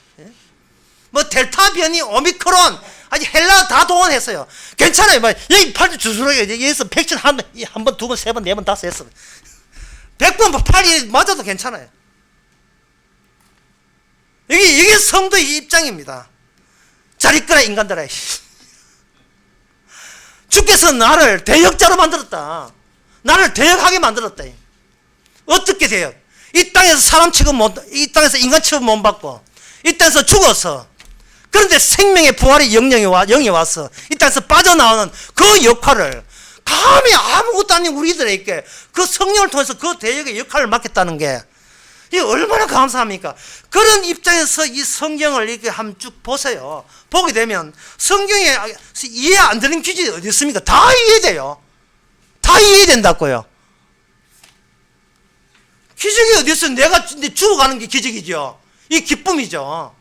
뭐 델타 변이, 오미크론, 아직 헬라 다 동원했어요. 괜찮아요. 뭐 여기 팔도 주술하게 여기서 백신 한 번, 두 번, 세 번, 네 번, 다섯 했어. 100번 팔이 맞아도 괜찮아요. 이게 성도의 입장입니다. 잘 있거라 인간들아. 주께서 나를 대역자로 만들었다. 나를 대역하게 만들었다. 어떻게 대역? 이 땅에서 사람 취급 이 땅에서 인간 취급 못 받고 이 땅에서 죽어서 그런데 생명의 부활의 영이 와서 이 땅에서 빠져나오는 그 역할을 감히 아무것도 아닌 우리들에게 그 성령을 통해서 그 대역의 역할을 맡겠다는 게 이 얼마나 감사합니까? 그런 입장에서 이 성경을 이렇게 한번 쭉 보세요. 보게 되면 성경에 이해 안 되는 기준이 어디 있습니까? 다 이해돼요. 다 이해된다고요. 기적이 어디 있어요? 내가 죽어가는 게 기적이죠. 이 기쁨이죠.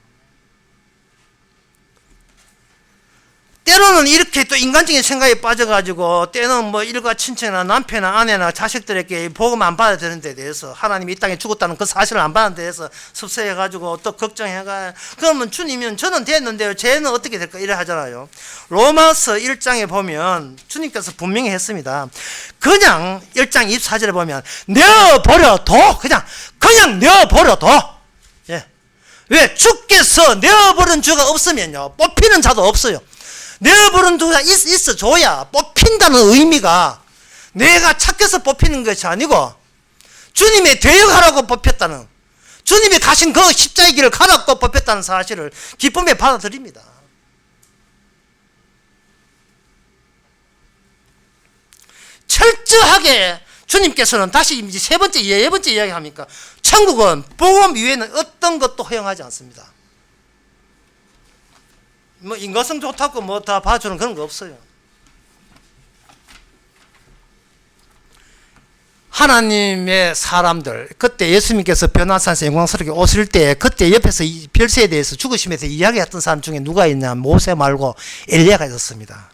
때로는 이렇게 또 인간적인 생각에 빠져가지고 때는 뭐 일가 친척이나 남편이나 아내나 자식들에게 복음 안 받아야 되는 데 대해서 하나님이 이 땅에 죽었다는 그 사실을 안 받는 데 대해서 섭섭해가지고 또 걱정해가 그러면 주님은 저는 됐는데요 쟤는 어떻게 될까 이래 하잖아요. 로마서 1장에 보면 주님께서 분명히 했습니다. 그냥 1장 24절에 보면 내어버려도 그냥 내어버려도 예. 왜? 주께서 내어버린 주가 없으면요 뽑히는 자도 없어요. 내어버린 두가 있어줘야 뽑힌다는 의미가 내가 착해서 뽑히는 것이 아니고 주님의 대역하라고 뽑혔다는 주님이 가신 그 십자의 길을 가라고 뽑혔다는 사실을 기쁨에 받아들입니다. 철저하게 주님께서는 다시 이제 네 번째 이야기합니까? 천국은 복음 이외에는 어떤 것도 허용하지 않습니다. 뭐 인과성 좋다고 뭐 다 봐주는 그런 거 없어요. 하나님의 사람들 그때 예수님께서 변화산에서 영광스럽게 오실 때 그때 옆에서 이 별세에 대해서 죽으시면서 이야기했던 사람 중에 누가 있냐? 모세 말고 엘리야가 있었습니다.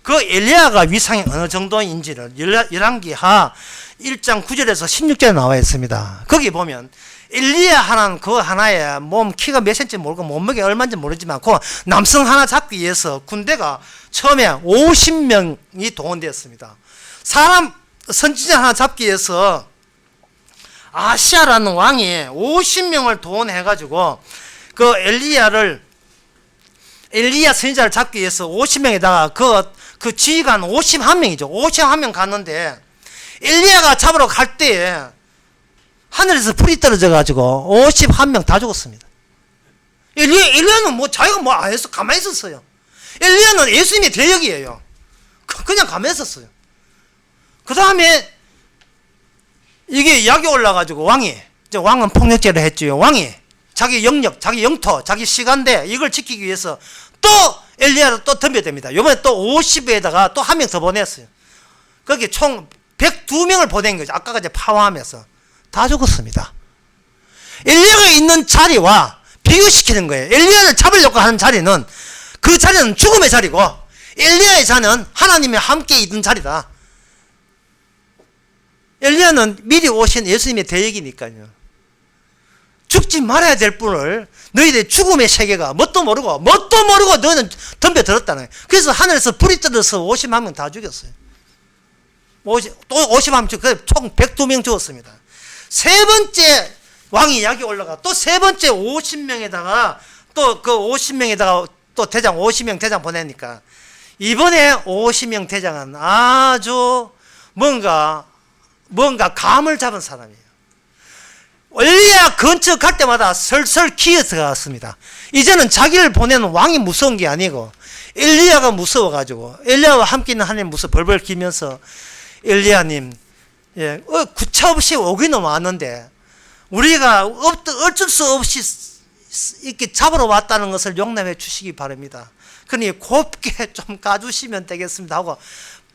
그 엘리야가 위상이 어느 정도인지를 열왕기하 1장 9절에서 16절에 나와 있습니다. 거기 보면 엘리야 하나는 그 하나에 몸 키가 몇 센치 모르고 몸무게 얼마인지 모르지만 그 남성 하나 잡기 위해서 군대가 처음에 50명이 동원되었습니다. 사람 선지자 하나 잡기 위해서 아시아라는 왕이 50명을 동원해가지고 그 엘리야 선지자를 잡기 위해서 50명에다가 그 지휘관 51명이죠. 51명 갔는데 엘리야가 잡으러 갈 때에 하늘에서 불이 떨어져가지고 51명 다 죽었습니다. 엘리야는 뭐 자기가 뭐 안 해서 가만히 있었어요. 엘리야는 예수님의 대역이에요. 그냥 가만히 있었어요. 그 다음에 이게 약이 올라가지고 왕은 폭력죄를 했죠. 왕이 자기 영역, 자기 영토, 자기 시간대 이걸 지키기 위해서 또 엘리야를 또 덤벼댑니다. 이번에 또 50에다가 또 한 명 더 보냈어요. 거기 총 102명을 보낸 거죠. 아까까지 파워하면서 다 죽었습니다. 엘리야가 있는 자리와 비교시키는 거예요. 엘리야를 잡으려고 하는 자리는 그 자리는 죽음의 자리고 엘리야의 자는 하나님이 함께 있는 자리다. 엘리야는 미리 오신 예수님의 대역이니까요. 죽지 말아야 될 분을 너희들의 죽음의 세계가 뭣도 모르고 너희는 덤벼들었다는 거예요. 그래서 하늘에서 불이 떨어져서 51명 다 죽였어요. 또 51명 죽였어요. 총 102명 죽었습니다. 세 번째 왕이 약이 올라가 또 세 번째 50명에다가 또 그 50명에다가 또 대장 50명 대장 보내니까 이번에 50명 대장은 아주 뭔가 감을 잡은 사람이에요. 엘리야 근처 갈 때마다 설설 기어들어갔습니다. 이제는 자기를 보내는 왕이 무서운 게 아니고 엘리야가 무서워가지고 엘리야와 함께 있는 하나님 무서워 벌벌 기면서 엘리야님, 예, 구차없이 오기는 왔는데 우리가 어쩔 수 없이 이렇게 잡으러 왔다는 것을 용납해 주시기 바랍니다. 그러니 곱게 좀 까주시면 되겠습니다 하고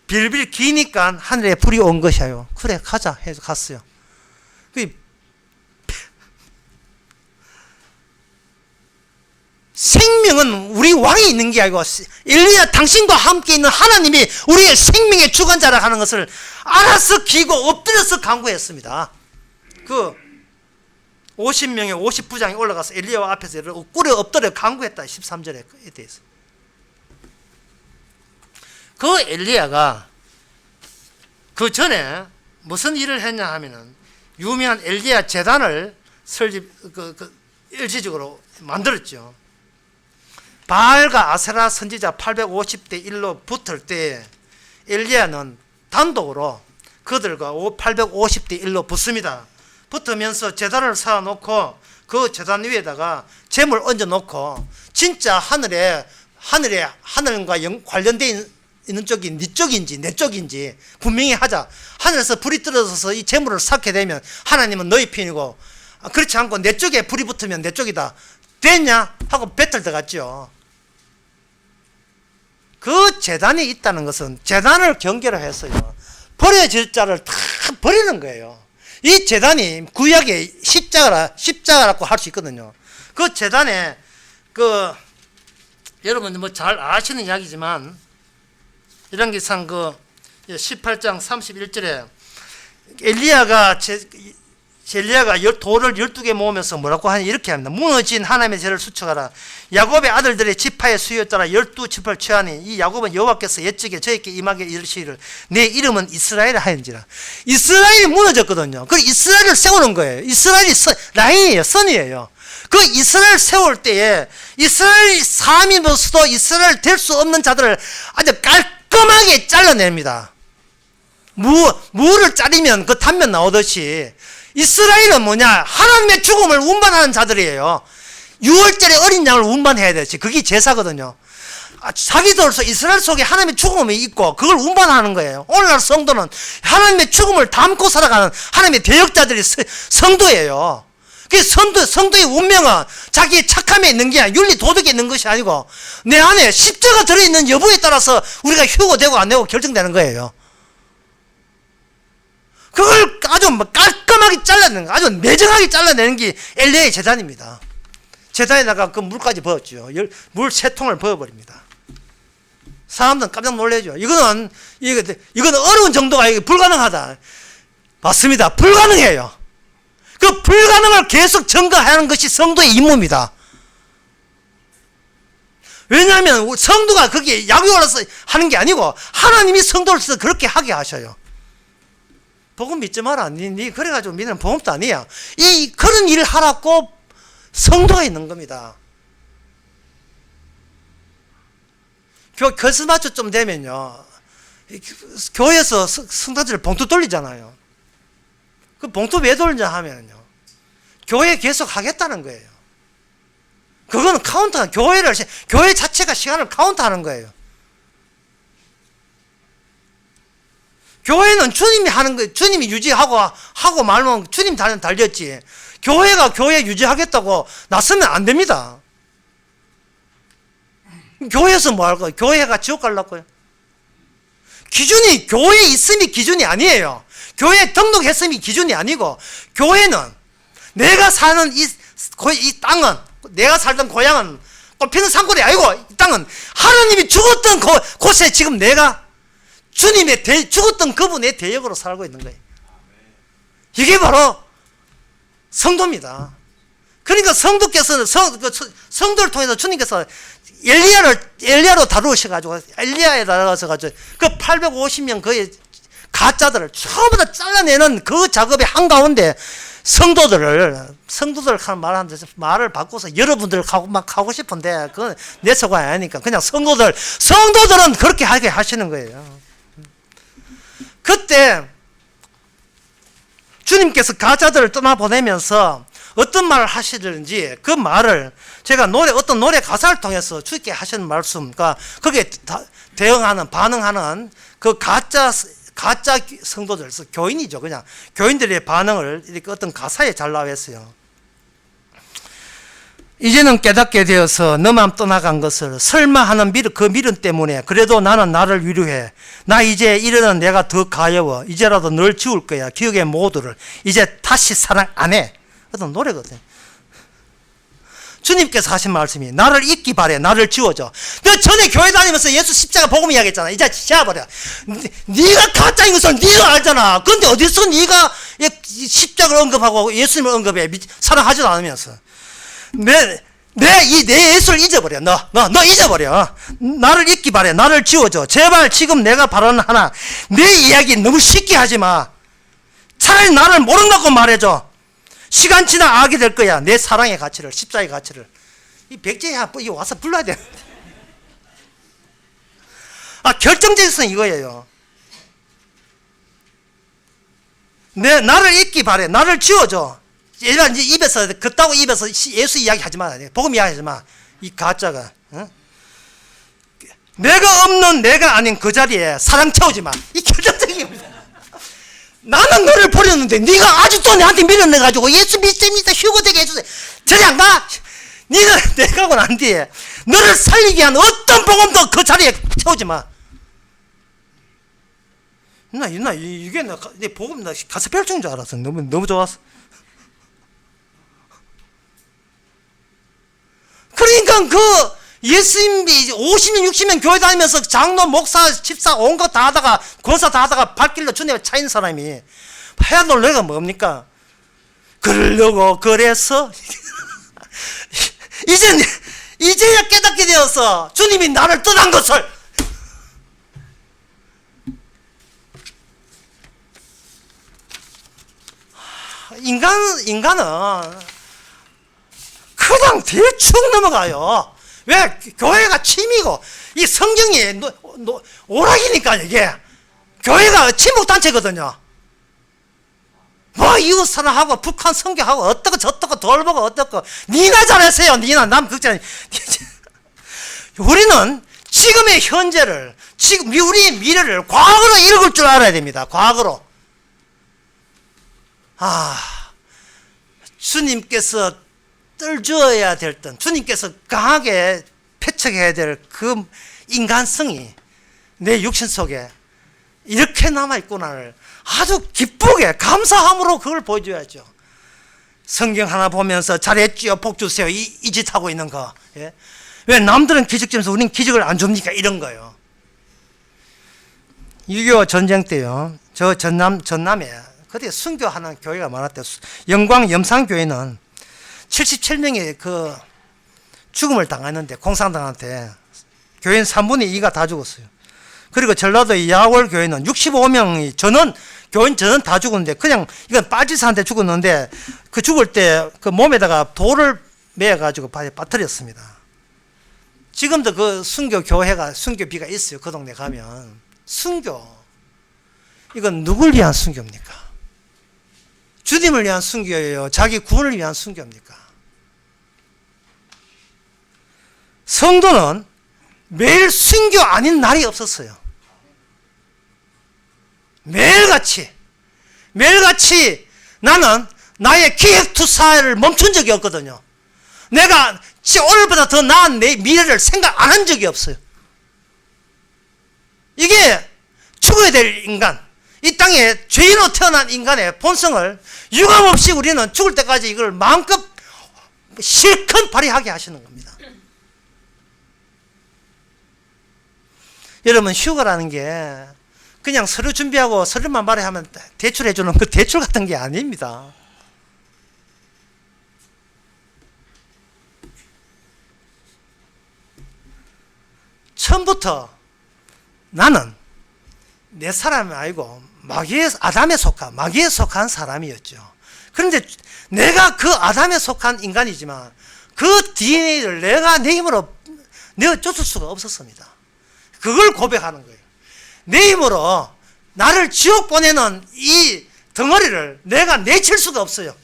빌빌 기니까 하늘에 불이 온 것이에요. 그래 가자 해서 갔어요. 생명은 우리 왕이 있는 게 아니고 엘리야 당신과 함께 있는 하나님이 우리의 생명의 주관자라 하는 것을 알아서 기고 엎드려서 간구했습니다. 그 50명의 50부장이 올라가서 엘리야 앞에서 꿇어 엎드려 간구했다. 13절에 대해서. 그 엘리야가 그 전에 무슨 일을 했냐 하면은 유명한 엘리야 재단을 일시적으로 만들었죠. 바알과 아세라 선지자 850대 1로 붙을 때 엘리야는 단독으로 그들과 850대 1로 붙습니다. 붙으면서 재단을 쌓아놓고 그 재단 위에다가 재물 얹어놓고 진짜 하늘과 관련되어 있는 쪽이 네 쪽인지 내 쪽인지 분명히 하자. 하늘에서 불이 떨어져서 이 재물을 쌓게 되면 하나님은 너희 편이고 그렇지 않고 내 쪽에 불이 붙으면 내 쪽이다. 됐냐? 하고 배틀 들어갔죠. 그 재단이 있다는 것은 재단을 경계로 했어요. 버려질 자를 다 버리는 거예요. 이 재단이 구약의 십자가라고 할 수 있거든요. 그 재단에 여러분 뭐 잘 아시는 이야기지만 이런 기상 18장 31절에 엘리야가 돌을 12개 모으면서 뭐라고 하냐 이렇게 합니다. 무너진 하나님의 죄를 수척하라. 야곱의 아들들의 지파의 수요에 따라 12지파를 취하니 이 야곱은 여호와께서 옛적에 저에게 임하게 이르시기를 내 이름은 이스라엘 하였는지라. 이스라엘이 무너졌거든요. 그 이스라엘을 세우는 거예요. 이스라엘이 라인이에요. 선이에요. 그 이스라엘 세울 때에 이스라엘 사람이면서도 이스라엘 될 수 없는 자들을 아주 깔끔하게 잘라냅니다. 무를 자르면 그 단면 나오듯이 이스라엘은 뭐냐? 하나님의 죽음을 운반하는 자들이에요. 6월절에 어린 양을 운반해야 되지. 그게 제사거든요. 자기들로서 이스라엘 속에 하나님의 죽음이 있고 그걸 운반하는 거예요. 오늘날 성도는 하나님의 죽음을 담고 살아가는 하나님의 대역자들이 성도예요. 그 성도의 운명은 자기의 착함에 있는 게 아니라 윤리 도덕에 있는 것이 아니고 내 안에 십자가 들어있는 여부에 따라서 우리가 휴고되고 안 되고 결정되는 거예요. 그걸 아주 깔끔하게 잘라내는 거, 아주 매정하게 잘라내는 게 엘리야의 재단입니다. 재단에다가 그 물까지 부었죠. 물 3통을 부어버립니다. 사람들은 깜짝 놀라죠. 이거는 어려운 정도가 아니고 불가능하다. 맞습니다. 불가능해요. 그 불가능을 계속 증거하는 것이 성도의 임무입니다. 왜냐하면 성도가 거기에 약이 올라서 하는 게 아니고 하나님이 성도로서 그렇게 하게 하셔요. 복음 믿지 마라. 니 그래가지고 믿는 복음도 아니야. 그런 일을 하라고 성도가 있는 겁니다. 크리스마스 좀 되면요, 교회에서 성도들 봉투 돌리잖아요. 그 봉투 왜 돌리냐 하면요, 교회 계속 하겠다는 거예요. 그거는 교회 자체가 시간을 카운트하는 거예요. 교회는 주님이 하는 거, 주님이 유지하고 말면 주님 달렸지. 교회가 교회 유지하겠다고 나서면 안 됩니다. 교회에서 뭐 할 거예요? 교회가 지옥 갈라고요? 기준이 교회에 있음이 기준이 아니에요. 교회에 등록했음이 기준이 아니고, 교회는 내가 사는 이 땅은, 내가 살던 고향은 꽃피는 산골이 아니고, 이 땅은 하나님이 죽었던 곳에 지금 내가 주님의 죽었던 그분의 대역으로 살고 있는 거예요. 이게 바로 성도입니다. 그러니까 성도께서는 성도를 통해서 주님께서 엘리야로 다루셔가지고, 엘리야에 다루셔가지고 그 850명 그의 가짜들을 전부 다 잘라내는 그 작업의 한가운데 성도들 하는 말을 바꿔서 여러분들 막 하고 싶은데 그건 내 소가 아니니까 그냥 성도들은 그렇게 하게 하시는 거예요. 그때 주님께서 가짜들을 떠나보내면서 어떤 말을 하시는지 그 말을 제가 어떤 노래 가사를 통해서 주께 하시는 말씀과 거기에 반응하는 그 가짜 성도들, 교인이죠. 그냥 교인들의 반응을 이렇게 어떤 가사에 잘 나왔어요. 이제는 깨닫게 되어서 너만 떠나간 것을 설마 하는 그 미련 때문에 그래도 나는 나를 위로해. 나 이제 이르는 내가 더 가여워. 이제라도 널 지울 거야. 기억의 모두를. 이제 다시 사랑 안 해. 어떤 노래거든요. 주님께서 하신 말씀이 나를 잊기 바래. 나를 지워줘. 너 전에 교회 다니면서 예수 십자가 복음 이야기했잖아. 이제 지워버려. 네가 가짜인 것을 네가 알잖아. 그런데 어디서 네가 십자가를 언급하고 예수님을 언급해. 사랑하지도 않으면서. 내 예수를 잊어버려. 너 잊어버려. 나를 잊기 바래. 나를 지워줘. 제발 지금 내가 바라는 하나. 내 이야기 너무 쉽게 하지 마. 차라리 나를 모른다고 말해줘. 시간 지나 알게 될 거야. 내 사랑의 가치를, 십자가의 가치를. 이 백제야, 이거 와서 불러야 돼. 결정적인 건 이거예요. 나를 잊기 바래. 나를 지워줘. 일반 이제 입에서, 그따고 입에서 예수 이야기 하지 마. 복음 이야기 하지 마. 이 가짜가. 어? 내가 없는 내가 아닌 그 자리에 사랑 채우지 마. 이 결정적인 겁니다. 나는 너를 버렸는데 네가 아직도 내한테 밀어내가지고 예수 믿습니다 휴거되게 해주세요. 저리 안 가. 네가 내가 하고 난 뒤에 너를 살리기 위한 어떤 복음도 그 자리에 채우지 마. 이게 내 복음 가서 펼친 줄 알았어. 너무 좋았어. 그러니까 그 예수님이 50년 60년 교회 다니면서 장로 목사 집사 온 거 다 하다가 권사 다 하다가 발길로 주님에 차인 사람이 해야 놀 내가 뭡니까? 그러려고 그래서 이제야 깨닫게 되어서 주님이 나를 떠난 것을 인간은 그냥 대충 넘어가요. 왜? 교회가 취미고 이 성경이 오락이니까. 이게 교회가 친목단체거든요. 뭐 이웃 사랑하고 북한 선교하고 어떻고 저떻고 돌보고 어떻고 니나 잘하세요. 니나 남 걱정. 우리는 지금의 현재를 지금 우리의 미래를 과거로 읽을 줄 알아야 됩니다. 과거로. 주님께서 떨주어야 될 땐 주님께서 강하게 패척해야 될 그 인간성이 내 육신 속에 이렇게 남아있구나를 아주 기쁘게 감사함으로 그걸 보여줘야죠. 성경 하나 보면서 잘했지요 복 주세요 이 짓 하고 있는 거. 예? 왜 남들은 기적 주면서 우리는 기적을 안 줍니까? 이런 거요. 6.25 전쟁 때요 저 전남에 그때 순교하는 교회가 많았대요. 영광 염산교회는 77명이 그 죽음을 당했는데 공산당한테 교인 3분의 2가 다 죽었어요. 그리고 전라도의 야월 교회는 65명이 교인 전원 다 죽었는데 그냥 이건 빠지사한테 죽었는데 그 죽을 때 그 몸에다가 돌을 매어가지고 빠뜨렸습니다. 지금도 그 순교비가 있어요. 그 동네 가면. 순교. 이건 누굴 위한 순교입니까? 주님을 위한 순교예요? 자기 구원을 위한 순교입니까? 성도는 매일 순교 아닌 날이 없었어요. 매일같이 나는 나의 기획투사를 멈춘 적이 없거든요. 내가 오늘보다 더 나은 내 미래를 생각 안 한 적이 없어요. 이게 죽어야 될 인간, 이 땅에 죄인으로 태어난 인간의 본성을 유감없이 우리는 죽을 때까지 이걸 마음껏 실컷 발휘하게 하시는 겁니다. 여러분, 휴가라는 게 그냥 서류 준비하고 서류만 발휘하면 대출해 주는 그 대출 같은 게 아닙니다. 처음부터 나는 내 사람이 아니고 아담에 속한, 마귀에 속한 사람이었죠. 그런데 내가 그 아담에 속한 인간이지만 그 DNA를 내가 내 힘으로 내어 쫓을 수가 없었습니다. 그걸 고백하는 거예요. 내 힘으로 나를 지옥 보내는 이 덩어리를 내가 내칠 수가 없어요.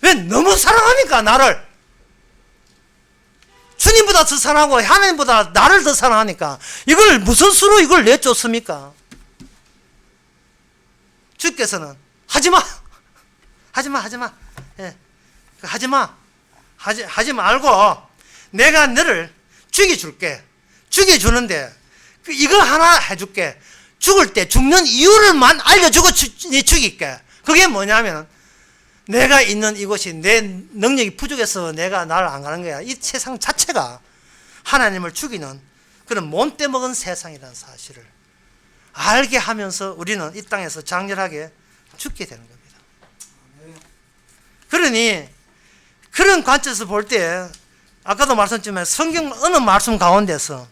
왜? 너무 사랑하니까, 나를. 주님보다 더 사랑하고 하나님보다 나를 더 사랑하니까 이걸 무슨 수로 이걸 내쫓습니까? 주께서는 하지마, 하지마, 예, 하지 말고 내가 너를 죽여줄게. 죽여주는데 이거 하나 해줄게. 죽을 때 죽는 이유를만 알려주고 죽일게. 그게 뭐냐면 내가 있는 이곳이 내 능력이 부족해서 내가 나를 안 가는 거야. 이 세상 자체가 하나님을 죽이는 그런 못 떼먹은 세상이라는 사실을 알게 하면서 우리는 이 땅에서 장렬하게 죽게 되는 겁니다. 그러니 그런 관점에서 볼 때 아까도 말씀드렸지만 성경 어느 말씀 가운데서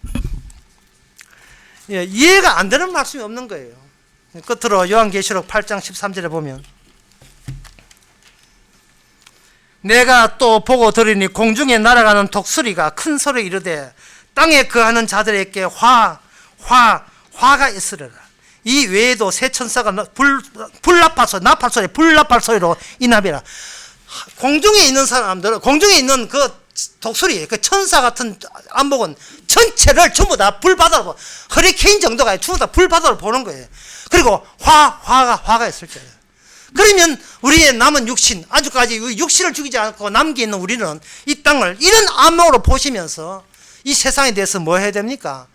이해가 안 되는 말씀이 없는 거예요. 끝으로 요한계시록 8장 13절에 보면 내가 또 보고 들으니 공중에 날아가는 독수리가 큰 소리로 이르되 땅에 거하는 자들에게 화가 있으리라. 이 외에도 새 천사가 나팔 소리로 인합이라. 공중에 있는 사람들은, 공중에 있는 그 독수리, 그 천사 같은 안목은 전체를 전부 다 불바다로, 허리케인 정도가 전부 다 불바다로 보는 거예요. 그리고 화가 있을 거예요. 그러면 우리의 남은 육신, 아주까지 육신을 죽이지 않고 남겨있는 우리는 이 땅을 이런 안목으로 보시면서 이 세상에 대해서 뭐 해야 됩니까?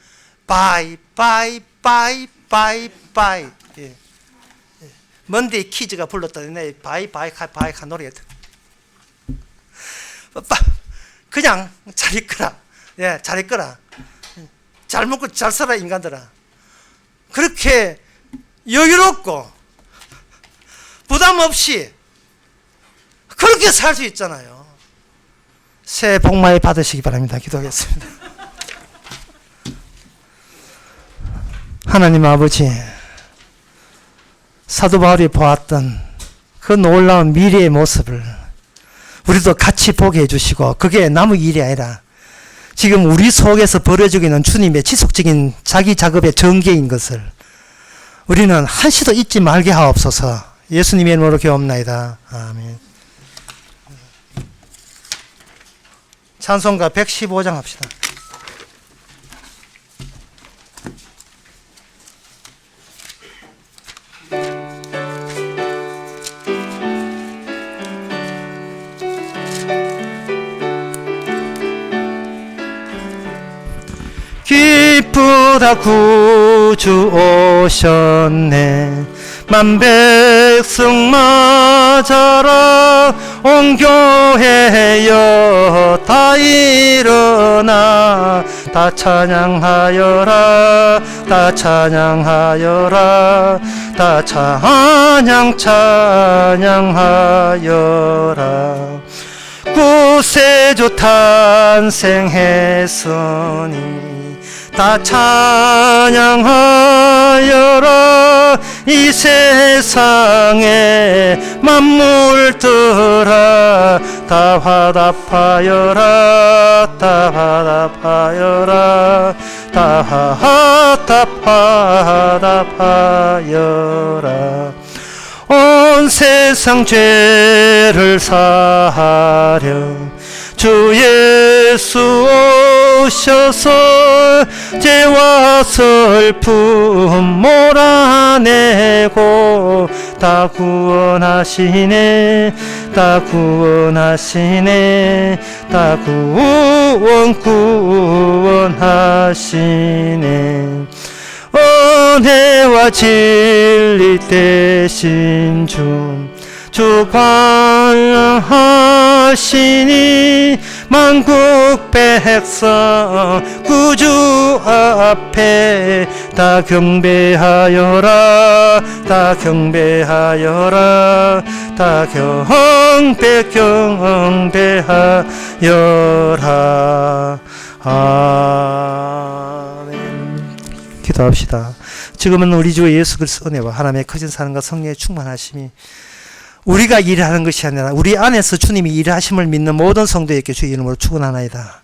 바이. 예. 먼데이 키즈가 불렀던 바이 노래였다. 그냥 잘 있거라. 예, 잘 있거라. 잘 먹고 잘 살아, 인간들아. 그렇게 여유롭고 부담 없이 그렇게 살 수 있잖아요. 새해 복 많이 받으시기 바랍니다. 기도하겠습니다. 하나님 아버지, 사도 바울이 보았던 그 놀라운 미래의 모습을 우리도 같이 보게 해주시고, 그게 남의 일이 아니라 지금 우리 속에서 벌어지고 있는 주님의 지속적인 자기 작업의 전개인 것을 우리는 한시도 잊지 말게 하옵소서. 예수님의 이름으로 기도합나이다. 아멘. 찬송가 115장 합시다. 기쁘다 구주 오셨네. 만백성 맞아라. 온 교회여 다 일어나. 다 찬양하여라. 다 찬양하여라. 다 찬양하여라. 구세주 탄생했으니 다 찬양하여라. 이 세상에 만물들아 다 화답하여라. 다 화답하여라. 다 화답하여라. 온 세상 죄를 사하려 주 예수 오셔서 죄와 슬픔 몰아내고 다 구원하시네 다 구원하시네 다 구원하시네 은혜와 진리 되신 주 관하시니 만국 백성 구주 앞에 다 경배하여라 다 경배하여라 다 경배하여라 아멘. 기도합시다. 지금은 우리 주 예수 그리스도 은혜와 하나님의 크신 사랑과 성령의 충만하심이 우리가 일하는 것이 아니라 우리 안에서 주님이 일하심을 믿는 모든 성도에게 주의 이름으로 축원하나이다.